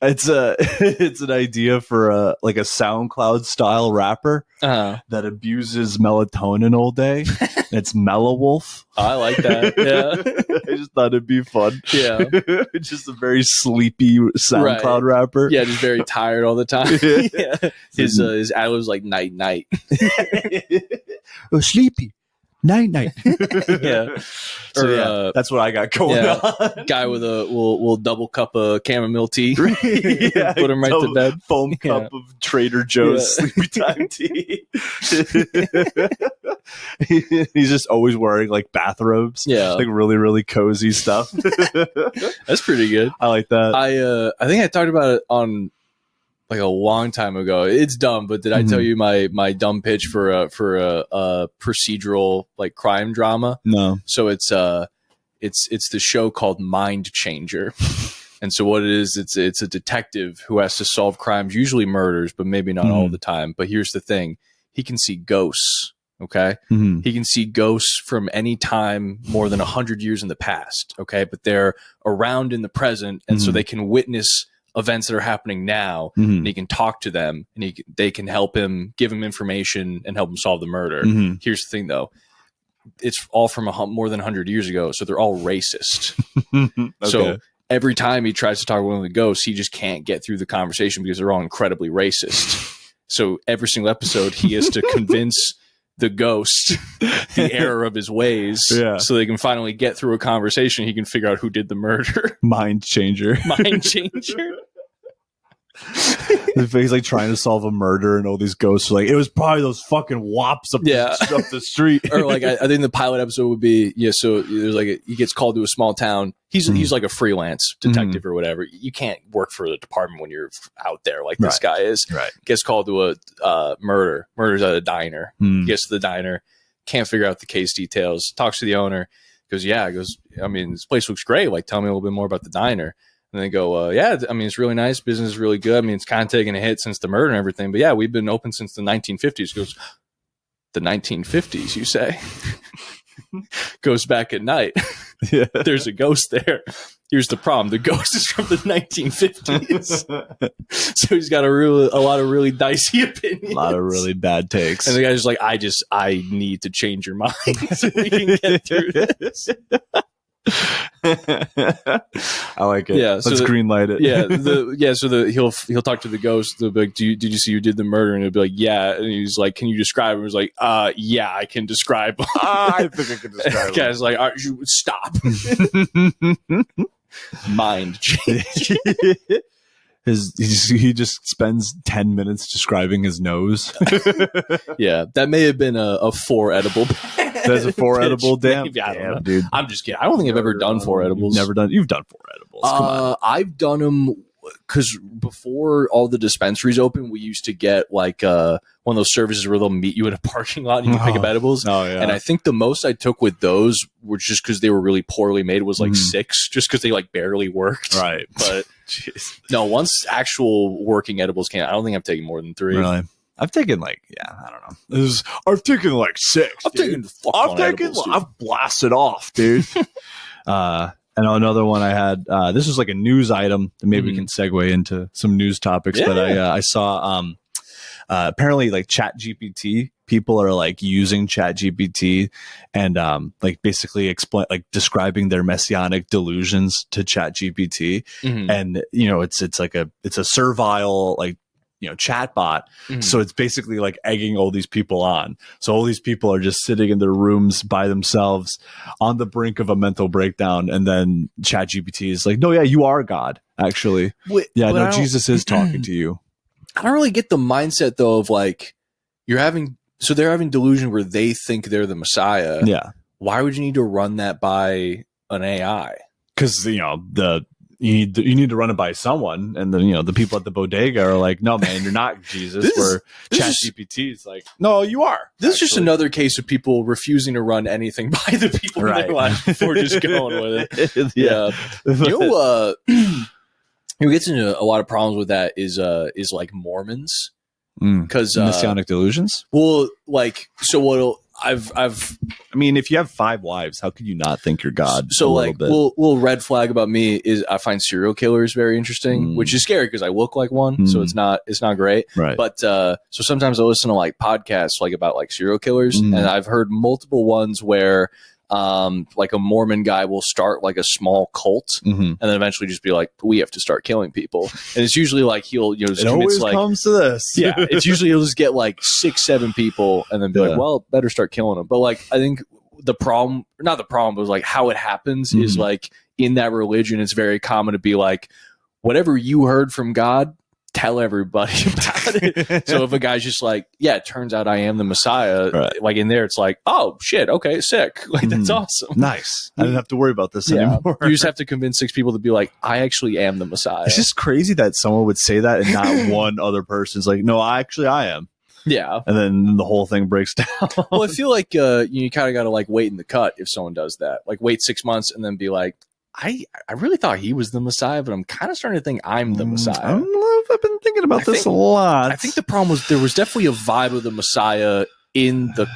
It's an idea for a SoundCloud style rapper that abuses melatonin all day. It's Mellow Wolf. I like that. Yeah, I just thought it'd be fun. Yeah, just a very sleepy SoundCloud rapper. Yeah, just very tired all the time. Yeah, his ad was like night. Oh, sleepy. Night. Yeah. So yeah, that's what I got going on. Guy with a little double cup of chamomile tea. Yeah, put him right to bed. Foam cup of Trader Joe's sleepy time tea. He's just always wearing like bathrobes. Yeah, like really, really cozy stuff. That's pretty good. I like that. I think I talked about it on like a long time ago. It's dumb, but did I tell you my dumb pitch for a procedural like crime drama? No. So it's the show called Mind Changer. And so what it is, it's a detective who has to solve crimes, usually murders, but maybe not all the time. But here's the thing. He can see ghosts. Okay. He can see ghosts from any time more than 100 years in the past. Okay. But they're around in the present. And so they can witness events that are happening now, and he can talk to them, and they can help him, give him information, and help him solve the murder. Here's the thing, though. It's all from more than 100 years ago, so they're all racist. Okay. So every time he tries to talk to one of the ghosts, he just can't get through the conversation because they're all incredibly racist. So every single episode, he has to convince the ghost the error of his ways, so they can finally get through a conversation. He can figure out who did the murder. Mind changer. He's like trying to solve a murder, and all these ghosts are like, it was probably those fucking wops up the street. Or like I think the pilot episode would be so there's like he gets called to a small town. He's like a freelance detective or whatever. You can't work for the department when you're out there like this guy is. Right. Gets called to a murder's at a diner. Gets to the diner, can't figure out the case details. Talks to the owner. Goes, I mean, this place looks great. Like, tell me a little bit more about the diner. And they go, I mean, it's really nice. Business is really good. I mean, it's kind of taken a hit since the murder and everything. But yeah, we've been open since the 1950s. Goes, the 1950s, you say? Goes back at night. Yeah. There's a ghost there. Here's the problem. The ghost is from the 1950s. So he's got a lot of really dicey opinions. A lot of really bad takes. And the guy's just like, I need to change your mind so we can get through this. I like it. Yeah, let's green light it. He'll talk to the ghost. They'll be like, did you see who did the murder? And he'll be like, yeah. And he's like, can you describe him? He's like, yeah, I can describe him. I think I can describe him. Guy's like, all right, stop. Mind change. He just spends 10 minutes describing his nose. Yeah, that may have been a 4 edible. That's a 4 edible. Damn, I don't know, dude. I'm just kidding. I don't think I've ever done 4 edibles. You've done 4 edibles. Come on. I've done them because before all the dispensaries open, we used to get like one of those services where they'll meet you in a parking lot and you can pick up edibles. Oh yeah. And I think the most I took with those were just because they were really poorly made was like 6, just because they like barely worked. Right. But no, once actual working edibles came, I don't think I've taken more than 3. Really? I've taken I don't know. I've taken like 6. I've blasted off, dude. And another one I had, this was like a news item that maybe we can segue into some news topics, but I saw, apparently like ChatGPT, people are like using ChatGPT and, like basically describing their messianic delusions to ChatGPT. And, it's a servile, chat bot. So it's basically like egging all these people on. So all these people are just sitting in their rooms by themselves on the brink of a mental breakdown. And then ChatGPT is like, no, yeah, you are God, actually. Jesus is talking to you. I don't really get the mindset though of like, they're having delusion where they think they're the Messiah. Yeah. Why would you need to run that by an AI? Because, you need to run it by someone, and then the people at the bodega are like, "No, man, you're not Jesus." Where ChatGPT is like, "No, you are." This is just another case of people refusing to run anything by the people in their life before just going with it. Yeah, who gets into a lot of problems with that is like Mormons, because messianic delusions. Well, I mean, if you have 5 wives, how could you not think you're God? So like, little red flag about me is I find serial killers very interesting, which is scary because I look like one, so it's not great. Right. But so sometimes I listen to like podcasts like about like serial killers, and I've heard multiple ones where like a Mormon guy will start like a small cult, and then eventually just be like, we have to start killing people. And it's usually like he'll, you know, it always like, comes to this. Yeah, it's usually he'll just get like 6-7 people and then be like, well, better start killing them. But like, I think the problem, not the problem, but like how it happens is like in that religion, it's very common to be like, whatever you heard from God, tell everybody about it. So if a guy's just like, yeah, it turns out I am the Messiah, like in there, it's like, oh shit, okay, sick. Like that's awesome. Nice. I didn't have to worry about this anymore. You just have to convince 6 people to be like, I actually am the Messiah. It's just crazy that someone would say that and not one other person's like, no, I am. Yeah. And then the whole thing breaks down. Well, I feel like you kind of got to like wait in the cut if someone does that. Like wait 6 months and then be like, I really thought he was the Messiah, but I'm kind of starting to think I'm the Messiah. I don't know if I've been thinking about this a lot. I think the problem was there was definitely a vibe of the Messiah in the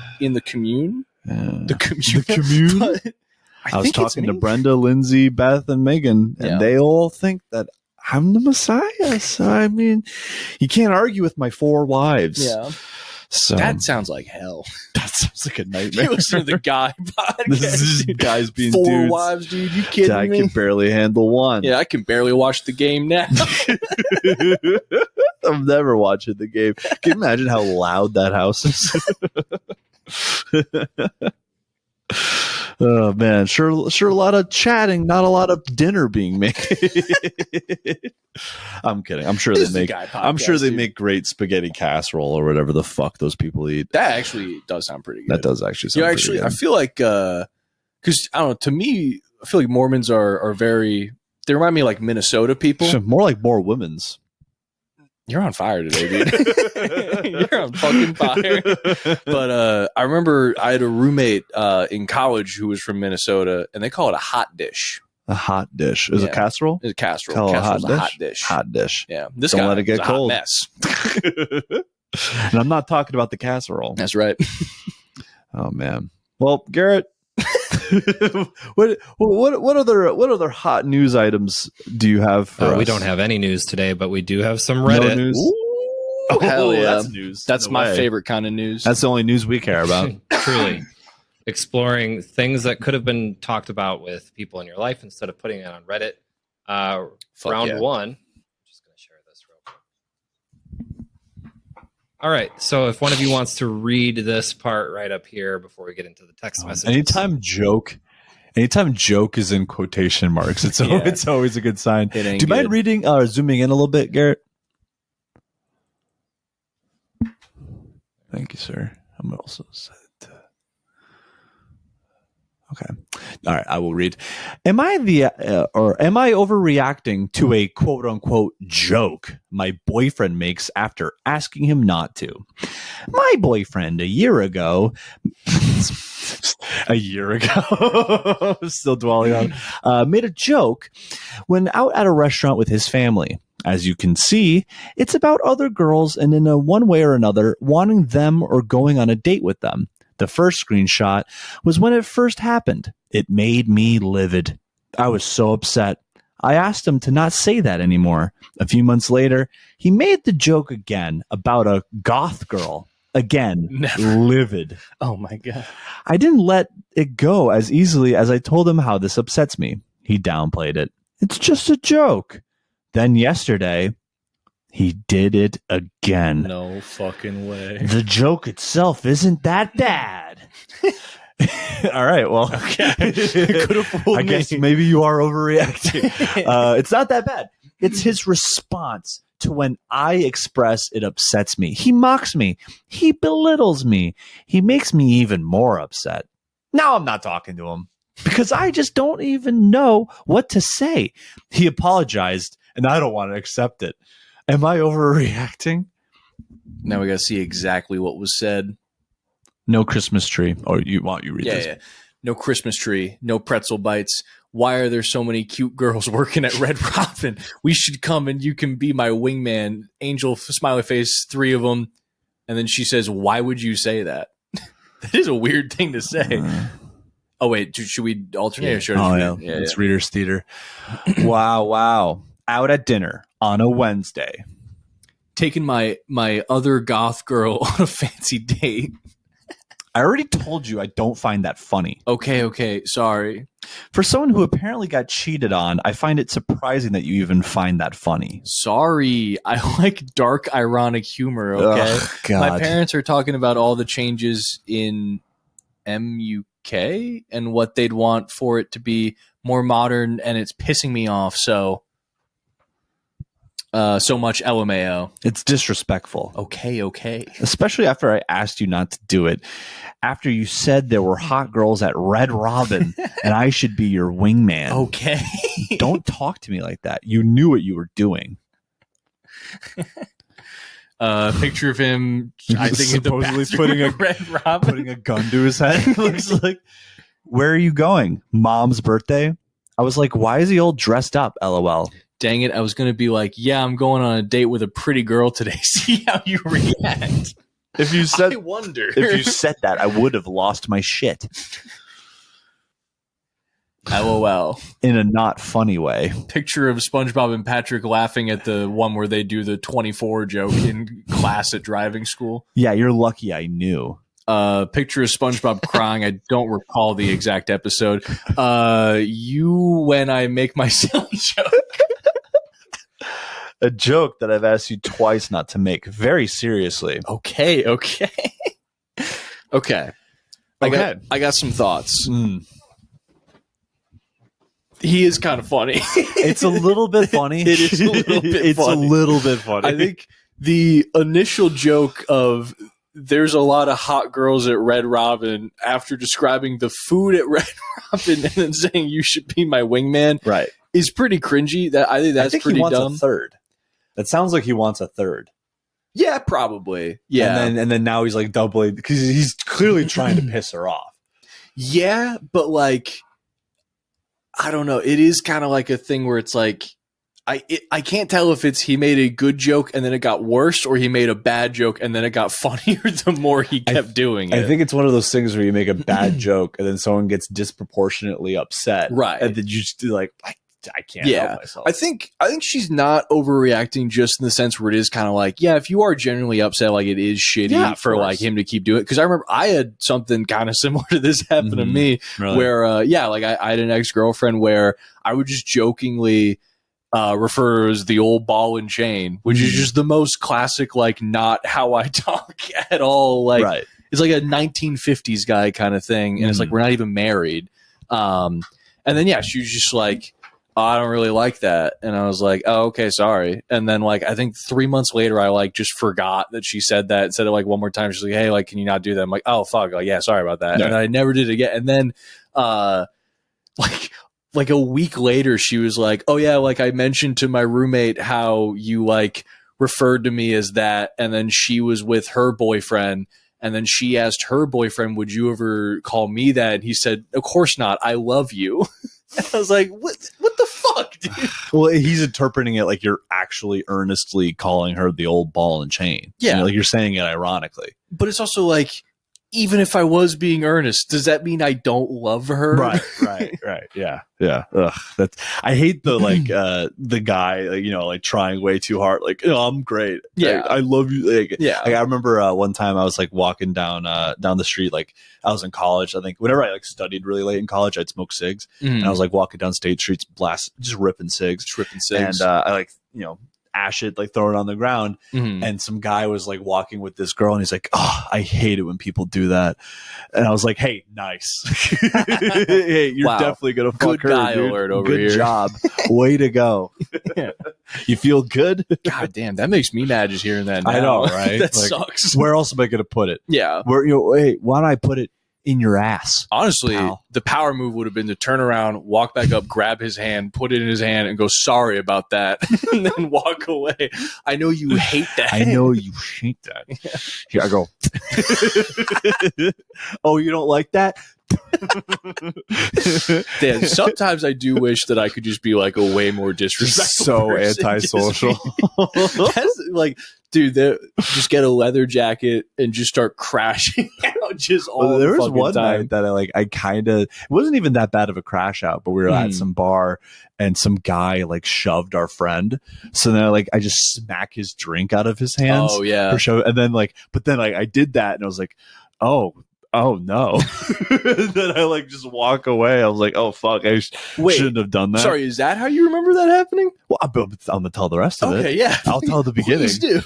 commune. The commune. I was talking to Brenda, Lindsay, Beth, and Megan, and they all think that I'm the Messiah. So, I mean, you can't argue with my 4 wives. Yeah. So that sounds like hell. That sounds like a nightmare. You listen to the guy podcast. This is guys being 4 dudes. wives, dude. You kidding me? I can barely handle one. Yeah, I can barely watch the game now. I'm never watching the game. Can you imagine how loud that house is? Oh man, sure a lot of chatting, not a lot of dinner being made. I'm kidding. I'm sure they make great spaghetti casserole or whatever the fuck those people eat. That actually does sound pretty good. That does actually sound pretty good. I feel like because I don't know, to me, I feel like Mormons are very, they remind me of like Minnesota people. More women's. You're on fire today, dude. You're on fucking fire. But I remember I had a roommate in college who was from Minnesota, and they call it a hot dish. A hot dish is a casserole. It's a casserole. Call Casserole's a hot dish. Hot dish. Yeah. This Don't guy let it get was cold. A hot mess. And I'm not talking about the casserole. That's right. Oh man. Well, Garrett. what other hot news items do you have for us? We don't have any news today, but we do have some Reddit. No news? Oh, hell yeah. That's news. That's my favorite kind of news. That's the only news we care about. Truly. Exploring things that could have been talked about with people in your life instead of putting it on Reddit. Round 1. I'm just going to share this real quick. All right. So if one of you wants to read this part right up here before we get into the text message. Anytime joke is in quotation marks, it's always a good sign. Do you mind reading zooming in a little bit, Garrett? Thank you, sir. I'm also set. Okay. All right. I will read. Am I overreacting to a quote unquote joke my boyfriend makes after asking him not to? My boyfriend a year ago, still dwelling on, made a joke when out at a restaurant with his family. As you can see, it's about other girls and in a one way or another wanting them or going on a date with them. The first screenshot was when it first happened. It made me livid. I was so upset. I asked him to not say that anymore. A few months later, he made the joke again about a goth girl. Again, livid. Oh my God. I didn't let it go as easily as I told him how this upsets me. He downplayed it. It's just a joke. Then yesterday, he did it again. No fucking way. The joke itself isn't that bad. All right, well, okay. Could have fooled me. I guess maybe you are overreacting. It's not that bad. It's his response to when I express it upsets me. He mocks me. He belittles me. He makes me even more upset. Now I'm not talking to him because I just don't even know what to say. He apologized, and I don't want to accept it. Am I overreacting? Now we got to see exactly what was said. No Christmas tree. Or you read this? Yeah. No Christmas tree. No pretzel bites. Why are there so many cute girls working at Red Robin? We should come and you can be my wingman. Angel, smiley face, 3 of them. And then she says, why would you say that? That is a weird thing to say. Oh, wait. Should we alternate? Yeah. It's Reader's Theater. Wow. Out at dinner on a Wednesday. Taking my other goth girl on a fancy date. I already told you I don't find that funny. Okay. Sorry. For someone who apparently got cheated on, I find it surprising that you even find that funny. Sorry. I like dark, ironic humor, okay? Ugh, God. My parents are talking about all the changes in MUK and what they'd want for it to be more modern, and it's pissing me off. So much LMAO. It's disrespectful. Okay. Especially after I asked you not to do it. After you said there were hot girls at Red Robin and I should be your wingman. Okay. Don't talk to me like that. You knew what you were doing. Picture of him, I think, supposedly putting a gun to his head. Looks like, where are you going? Mom's birthday? I was like, why is he all dressed up? LOL. Dang it. I was going to be like, yeah, I'm going on a date with a pretty girl today. See how you react. If you said, I wonder. If you said that, I would have lost my shit. LOL. In a not funny way. Picture of SpongeBob and Patrick laughing at the one where they do the 24 joke in class at driving school. Yeah, you're lucky I knew. Picture of SpongeBob crying. I don't recall the exact episode. You when I make my silly joke. A joke that I've asked you twice not to make very seriously. Okay. I got some thoughts. He is kind of funny. It's a little bit funny. It is a little bit funny. A little bit funny. I think the initial joke of there's a lot of hot girls at Red Robin after describing the food at Red Robin and then saying you should be my wingman, right, is pretty cringy. I think pretty he wants dumb. A third. That sounds like he wants a third. Yeah, probably. Yeah, and then now he's like doubling because he's clearly trying to piss her off. Yeah, but like, I don't know. It is kind of like a thing where it's like, I can't tell if it's he made a good joke and then it got worse, or he made a bad joke and then it got funnier the more he kept doing it. I think it's one of those things where you make a bad joke and then someone gets disproportionately upset, right? And then you just do like, I can't help myself. I think she's not overreacting, just in the sense where it is kind of like, yeah, if you are genuinely upset, like it is shitty for like him to keep doing it. Because I remember I had something kind of similar to this happen to me, really? Where like I had an ex-girlfriend where I would just jokingly refer as the old ball and chain, which is just the most classic, like not how I talk at all. Like it's like a 1950s guy kind of thing, and it's like we're not even married. And then she was just like, oh, I don't really like that. And I was like, oh, okay, sorry. And then like, I think 3 months later, I like just forgot that she said that and said it like one more time. She's like, hey, like, can you not do that? I'm like, oh, fuck. Like, yeah, sorry about that. Yeah. And I never did it again. And then, like a week later, she was like, oh yeah, like I mentioned to my roommate how you like referred to me as that. And then she was with her boyfriend. And then she asked her boyfriend, would you ever call me that? And he said, of course not. I love you. And I was like, what the fuck, dude? Well, he's interpreting it like you're actually earnestly calling her the old ball and chain. Yeah. Like you're saying it ironically. But it's also like, even if I was being earnest, does that mean I don't love her? Right. Yeah. Ugh, I hate the like the guy, like trying way too hard. Like, oh, I'm great. Yeah, I love you. Like, yeah. Like, I remember one time I was like walking down the street. Like I was in college. I think whenever I like studied really late in college, I'd smoke cigs, and I was like walking down State Streets, just ripping cigs, and I like ash it, like throw it on the ground, and some guy was like walking with this girl and he's like, oh, I hate it when people do that. And I was like, hey, nice. Hey, you're definitely gonna fuck her, guy dude. Alert over good here. Job. Way to go. You feel good? God damn, that makes me mad just hearing that now. I know, right? That like, sucks. Where else am I gonna put it? Yeah. Where hey, why don't I put it in your ass? Honestly, pal? The power move would have been to turn around, walk back up, grab his hand, put it in his hand, and go, sorry about that, and then walk away. I know you hate that. I know you hate that. Yeah. Here I go. Oh, you don't like that? Dan, sometimes I do wish that I could just be like a way more disrespectful so person. antisocial. That's like, dude, just get a leather jacket and just start crashing out just all there the was one time. night that I kind of, it wasn't even that bad of a crash out, but we were at some bar and some guy like shoved our friend. So then I just smack his drink out of his hands. Oh yeah. For show. And then but then I did that and I was like, oh, oh no. Then I like just walk away. I was like, oh fuck, I shouldn't have done that. Sorry, is that how you remember that happening? Well, I'm gonna tell the rest of it. Okay, yeah. I'll tell the beginning. Please do.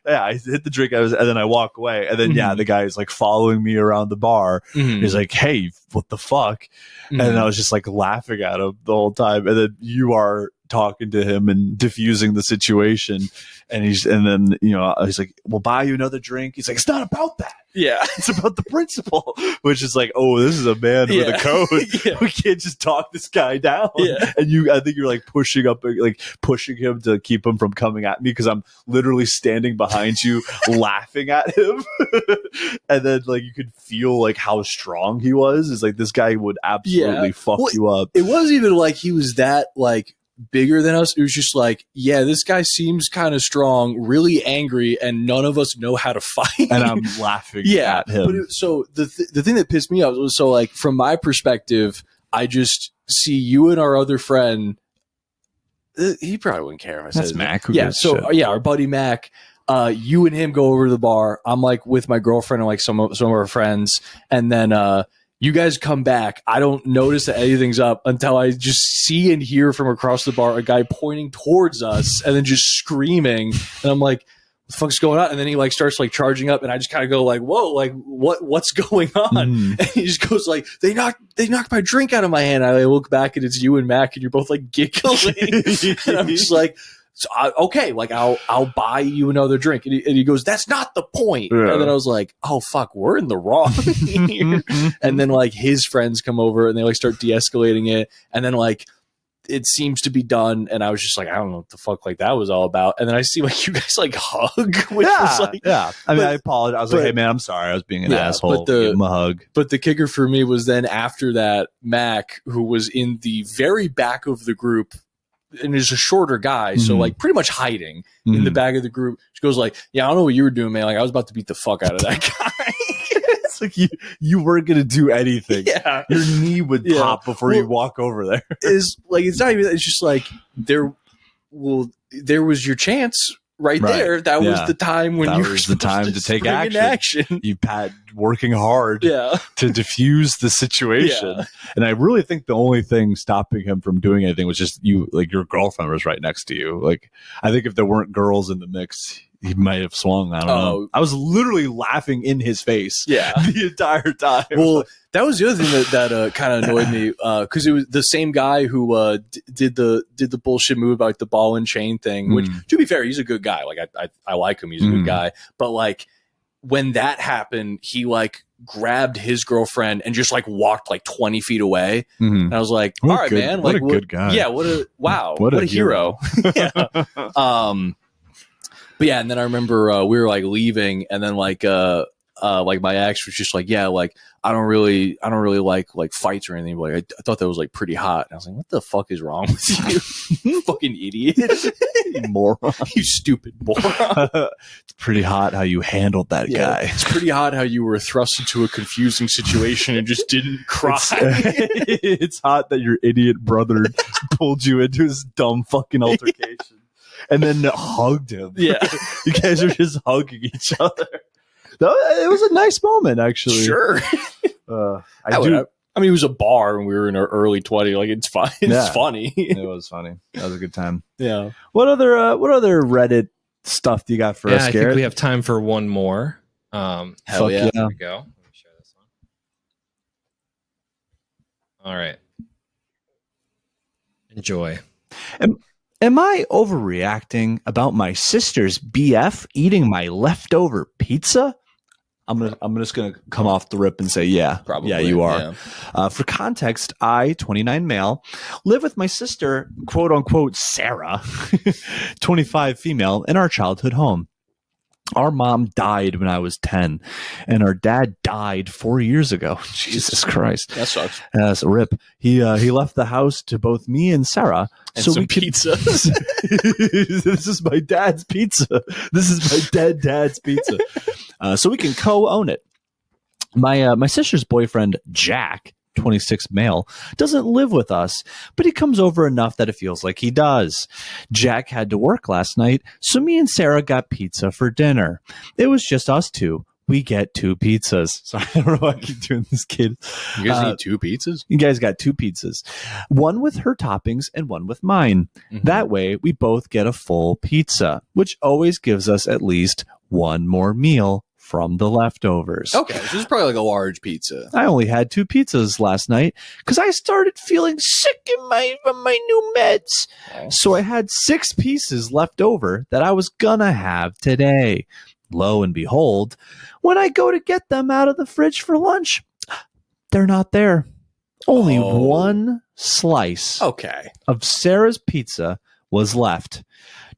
Yeah, I hit the drink, and then I walk away, and then the guy is like following me around the bar. He's like, hey, what the fuck? And I was just like laughing at him the whole time, and then you are talking to him and diffusing the situation, and then he's like, we'll buy you another drink. He's like, it's not about that. Yeah, it's about the principle, which is like, oh, this is a man with a code. We can't just talk this guy down. And I think you're like pushing him to keep him from coming at me, because I'm literally standing behind you laughing at him. And then like you could feel like how strong he was. It's like, this guy would absolutely fuck you up. It wasn't even like he was that like bigger than us. It was just like, yeah, this guy seems kind of strong, really angry, and none of us know how to fight. And I'm laughing at him. But so the thing that pissed me off was, so like from my perspective, I just see you and our other friend. He probably wouldn't care if I said that's Mac. Our buddy Mac. You and him go over to the bar. I'm like with my girlfriend and like some of our friends, and then you guys come back. I don't notice that anything's up until I just see and hear from across the bar a guy pointing towards us and then just screaming. And I'm like, what the fuck's going on? And then he like starts like charging up, and I just kind of go like, whoa, like what's going on? And he just goes like, they knocked my drink out of my hand. I look back and it's you and Mac, and you're both like giggling. And I'm just like, so okay, like I'll buy you another drink. And he goes, that's not the point. Yeah. And then I was like, oh fuck, we're in the wrong here. And then like his friends come over and they like start de-escalating it. And then like it seems to be done. And I was just like, I don't know what the fuck like that was all about. And then I see like you guys like hug, which was like, I mean, I apologize. I was like, hey man, I'm sorry. I was being an asshole. Give him a hug. But the kicker for me was then after that, Mac, who was in the very back of the group, and is a shorter guy, so like pretty much hiding in the back of the group. She goes like, yeah, I don't know what you were doing, man. Like I was about to beat the fuck out of that guy. It's like you weren't gonna do anything. Yeah, your knee would pop before you walk over there. Is like, it's not even. It's just like there was your chance. Right there, that was the time when you were the time to take action. You had working hard to diffuse the situation. And I really think the only thing stopping him from doing anything was just you, like your girlfriend was right next to you. Like I think if there weren't girls in the mix, he might have swung. I don't know. I was literally laughing in his face the entire time. Well, that was the other thing that kind of annoyed me, because it was the same guy who did the bullshit move about like, the ball and chain thing, which to be fair, he's a good guy. Like I like him. He's a good guy. But like when that happened, he like grabbed his girlfriend and just like walked like 20 feet away. And I was like, all right, man. What like a good guy. Yeah. What a hero. But yeah, and then I remember we were like leaving, and then like my ex was just like, yeah, like I don't really like fights or anything. But like I thought that was like pretty hot. And I was like, what the fuck is wrong with you, you fucking idiot, you moron, you stupid moron. It's pretty hot how you handled that guy. It's pretty hot how you were thrust into a confusing situation and just didn't cry. It's hot that your idiot brother pulled you into his dumb fucking altercation. And then hugged him. Yeah. You guys are just hugging each other. It was a nice moment, actually. Sure. I mean, it was a bar and we were in our early 20s. Like, it's fine. It's funny. It was funny. That was a good time. Yeah. What other Reddit stuff do you got for us, Garrett? I think we have time for one more. Hell yeah. There we go. Let me share this one. All right. Enjoy. Am I overreacting about my sister's BF eating my leftover pizza? I'm just gonna come off the rip and say, yeah, probably. Yeah, you are. Yeah. For context, I, 29 male, live with my sister, quote unquote, Sarah, 25 female, in our childhood home. Our mom died when I was 10, and our dad died 4 years ago. Jesus Christ. That sucks. That's a rip. He left the house to both me and Sarah. And so some pizza. This is my dad's pizza. This is my dead dad's pizza. So we can co-own it. My sister's boyfriend, Jack, 26 male, doesn't live with us, but he comes over enough that it feels like he does. Jack had to work last night, so me and Sarah got pizza for dinner. It was just us two. we get 2 pizzas. Sorry, I don't know why I keep doing this, kid. You guys need 2 pizzas? You guys got 2 pizzas. One with her toppings and one with mine. Mm-hmm. That way, we both get a full pizza, which always gives us at least one more meal from the leftovers. Okay, so this is probably like a large pizza. I only had 2 pizzas last night because I started feeling sick in my new meds. Oh. So I had 6 pieces left over that I was gonna have today. Lo and behold, when I go to get them out of the fridge for lunch, they're not there. Only one slice of Sarah's pizza was left.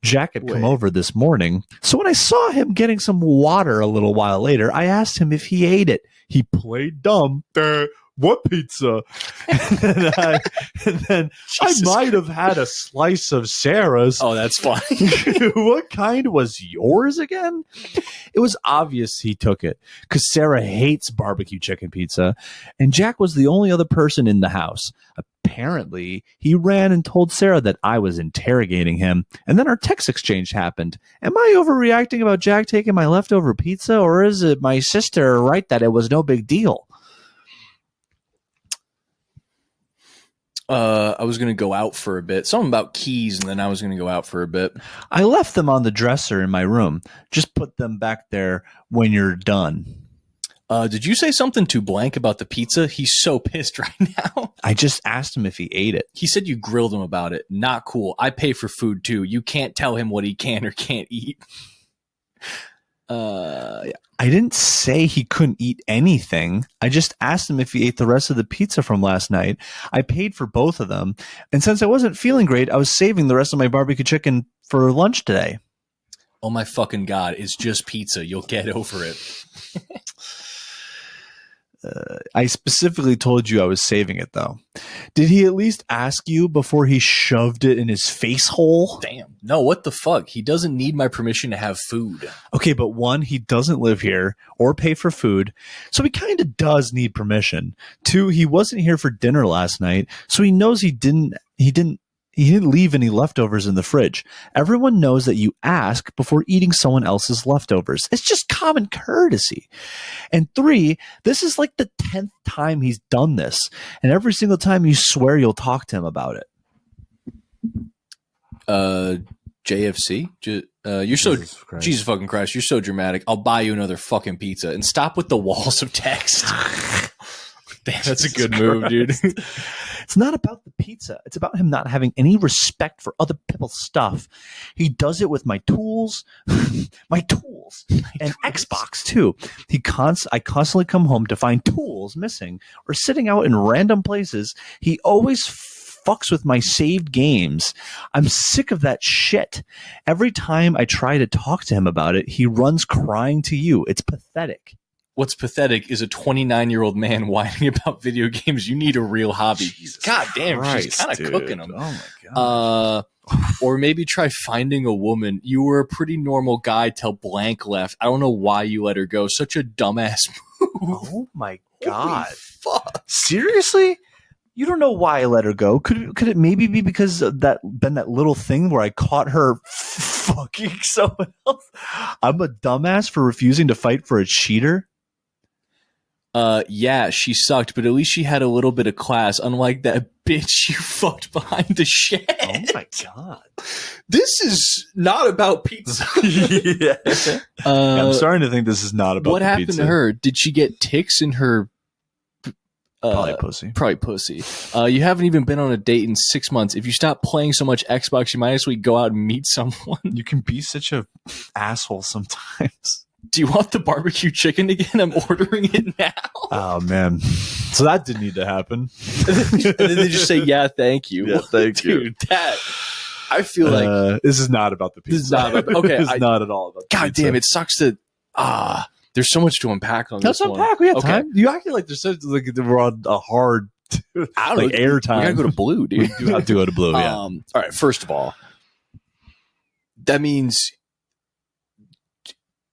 Jack had come over this morning, so when I saw him getting some water a little while later, I asked him if he ate it. He played dumb. What pizza? and then I might have had a slice of Sarah's. Oh, that's funny. What kind was yours again? It was obvious he took it because Sarah hates barbecue chicken pizza, and Jack was the only other person in the house. Apparently, he ran and told Sarah that I was interrogating him, and then our text exchange happened. Am I overreacting about Jack taking my leftover pizza, or is it my sister right that it was no big deal? I was going to go out for a bit. Something about keys, and then I was going to go out for a bit. I left them on the dresser in my room. Just put them back there when you're done. Did you say something to Blank about the pizza? He's so pissed right now. I just asked him if he ate it. He said you grilled him about it. Not cool. I pay for food too. You can't tell him what he can or can't eat. Yeah. I didn't say he couldn't eat anything. I just asked him if he ate the rest of the pizza from last night. I paid for both of them. And since I wasn't feeling great, I was saving the rest of my barbecue chicken for lunch today. Oh my fucking God. It's just pizza. You'll get over it. I specifically told you I was saving it, though. Did he at least ask you before he shoved it in his face hole? Damn. No, what the fuck? He doesn't need my permission to have food. Okay, but 1, he doesn't live here or pay for food, so he kind of does need permission. 2, he wasn't here for dinner last night, so he knows he didn't leave any leftovers in the fridge. Everyone knows that you ask before eating someone else's leftovers. It's just common courtesy. And 3, this is like the 10th time he's done this. And every single time you swear you'll talk to him about it. JFC? You're so, Jesus fucking Christ, you're so dramatic. I'll buy you another fucking pizza. And stop with the walls of text. Damn, that's a good move, dude. It's not about the pizza. It's about him not having any respect for other people's stuff. He does it with my tools, and Xbox too. I constantly come home to find tools missing or sitting out in random places. He always fucks with my saved games. I'm sick of that shit. Every time I try to talk to him about it, he runs crying to you. It's pathetic. What's pathetic is a 29-year-old man whining about video games. You need a real hobby. Jesus God damn, Christ, she's kind of cooking them. Oh my God. Or maybe try finding a woman. You were a pretty normal guy till Blank left. I don't know why you let her go. Such a dumbass move. Oh my God. Holy fuck. Seriously? You don't know why I let her go. Could it maybe be because of that little thing where I caught her fucking someone else? I'm a dumbass for refusing to fight for a cheater. Yeah, she sucked, but at least she had a little bit of class, unlike that bitch you fucked behind the shed. Oh my God. This is not about pizza. Yeah. I'm starting to think this is not about what the happened pizza. to her? Did she get ticks in her probably pussy. Probably pussy. You haven't even been on a date in 6 months. If you stop playing so much Xbox, you might as well go out and meet someone. You can be such a asshole sometimes. Do you want the barbecue chicken again? I'm ordering it now. Oh, man. So that didn't need to happen. And then they just say, yeah, thank you. Yeah, thank you. Dude, that, I feel like... this is not about the pizza. This is not about... Okay. It's not at all about the God pizza. damn, it sucks that... there's so much to unpack on Let's this one. Let's unpack. We have time. You acted like there's such, like we're on a hard... I don't know. Air time. We gotta go to Blue, dude. We do have to go to Blue, yeah. All right, first of all, that means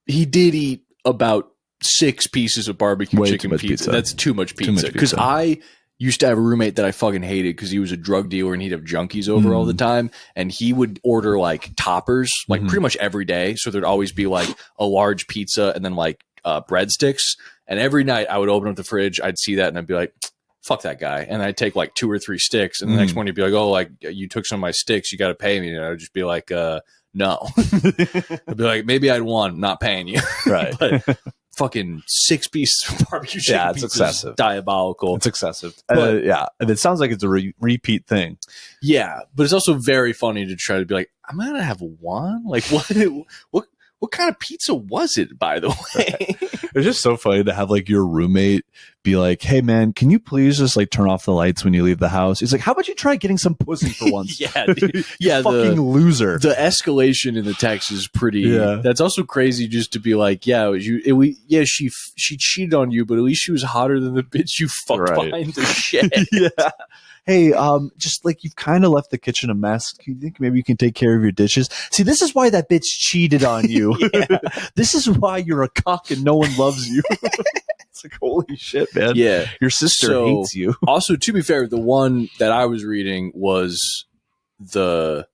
he did eat about 6 pieces of barbecue chicken pizza. That's too much pizza. Because I used to have a roommate that I fucking hated because he was a drug dealer and he'd have junkies over all the time. And he would order like toppers, like pretty much every day. So there'd always be like a large pizza and then like breadsticks. And every night I would open up the fridge, I'd see that, and I'd be like, fuck that guy. And I'd take like 2 or 3 sticks. And the next morning he'd be like, oh, like you took some of my sticks, you got to pay me. And I'd just be like, no. I'd be like, maybe I'd won, not paying you. Right. But fucking 6 pieces of barbecue chicken. Yeah, it's excessive. Diabolical. It's excessive. But, yeah. And it sounds like it's a repeat thing. Yeah. But it's also very funny to try to be like, I'm going to have one? Like, what kind of pizza was it, by the way? Right. It's just so funny to have like your roommate be like, hey man, can you please just like turn off the lights when you leave the house? He's like, how about you try getting some pussy for once? Yeah, yeah, fucking loser. The escalation in the text is pretty. Yeah. That's also crazy just to be like, yeah, she cheated on you, but at least she was hotter than the bitch you fucked behind the shed. Yeah. Hey, just like you've kind of left the kitchen a mess. Do you think maybe you can take care of your dishes? See, this is why that bitch cheated on you. This is why you're a cuck and no one loves you. It's like, holy shit, man. Yeah. Your sister hates you. Also, to be fair, the one that I was reading was the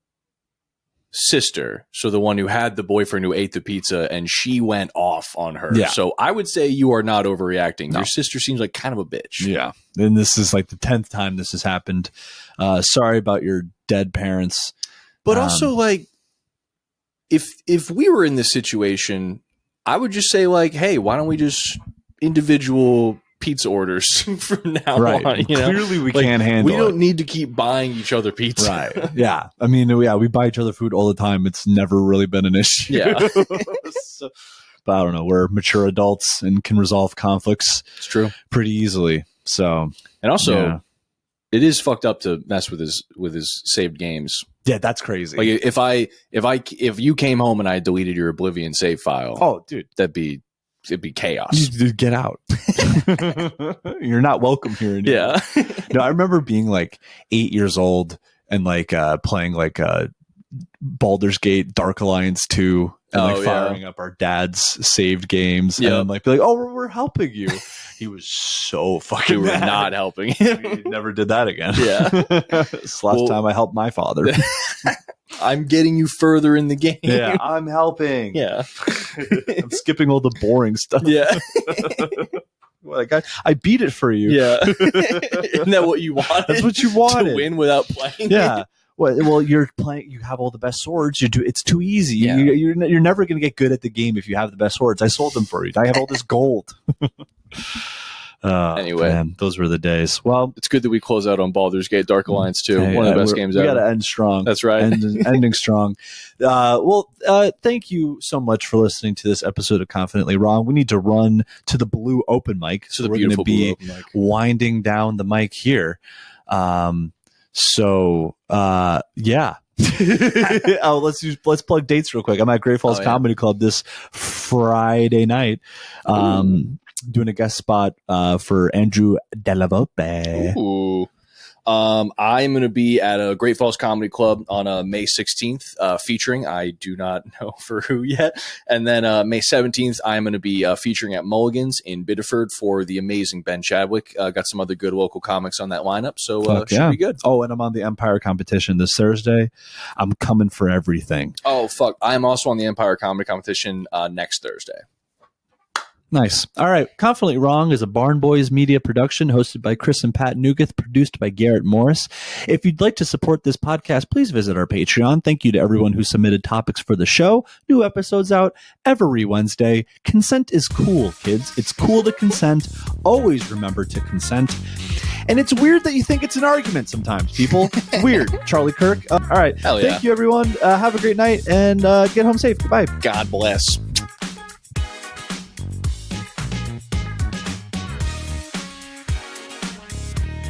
sister. So the one who had the boyfriend who ate the pizza, and she went off on her. Yeah. So I would say you are not overreacting. No. Your sister seems like kind of a bitch. Yeah. And this is like the 10th time this has happened. Sorry about your dead parents. But also, like, if we were in this situation, I would just say, like, hey, why don't we just individual pizza orders from now on? You know? Clearly we can't handle We don't need to keep buying each other pizza. Right. Yeah. I mean, yeah, we buy each other food all the time. It's never really been an issue. Yeah. But I don't know. We're mature adults and can resolve conflicts. It's true. Pretty easily. So, and also, it is fucked up to mess with his saved games. Yeah, that's crazy. Like if you came home and I deleted your Oblivion save file, oh, dude, it'd be chaos. You get out. You're not welcome here anymore. Yeah. No, I remember being like 8 years old and like playing like Baldur's Gate, Dark Alliance 2, and firing up our dad's saved games, and I'm like, be like, oh, we're helping you. He was so fucking We were mad. not helping him. He never did that again. Yeah. It's the last time I helped my father. I'm getting you further in the game. Yeah, I'm helping. Yeah. I'm skipping all the boring stuff. Yeah. Like I beat it for you. Yeah. Isn't that what you wanted? That's what you wanted. To win without playing. Yeah. Well, you're playing. You have all the best swords. It's too easy. Yeah. You're never going to get good at the game if you have the best swords. I sold them for you. I have all this gold. Anyway, man, those were the days. Well, it's good that we close out on Baldur's Gate Dark Alliance 2. One of the best games ever. We got to end strong. That's right. Ending strong. Thank you so much for listening to this episode of Confidently Wrong. We need to run to the blue open mic. So we're going to be winding down the mic here. Yeah. Let's plug dates real quick. I'm at Great Falls Comedy Club this Friday night. Doing a guest spot for Andrew Delavope. Ooh. I'm going to be at a Great Falls Comedy Club on May 16th, featuring, I do not know for who yet. And then May 17th, I'm going to be featuring at Mulligan's in Biddeford for the amazing Ben Chadwick. Got some other good local comics on that lineup, so should be good. Oh, and I'm on the Empire competition this Thursday. I'm coming for everything. Oh, fuck. I'm also on the Empire Comedy competition next Thursday. Nice. All right. Confidently Wrong is a Barn Boys media production hosted by Chris and Pat Nugeth, produced by Garrett Morris. If you'd like to support this podcast, please visit our Patreon. Thank you to everyone who submitted topics for the show. New episodes out every Wednesday. Consent is cool, kids. It's cool to consent. Always remember to consent. And it's weird that you think it's an argument sometimes, people. Weird. Charlie Kirk. All right. Hell yeah. Thank you, everyone. Have a great night and get home safe. Goodbye. God bless.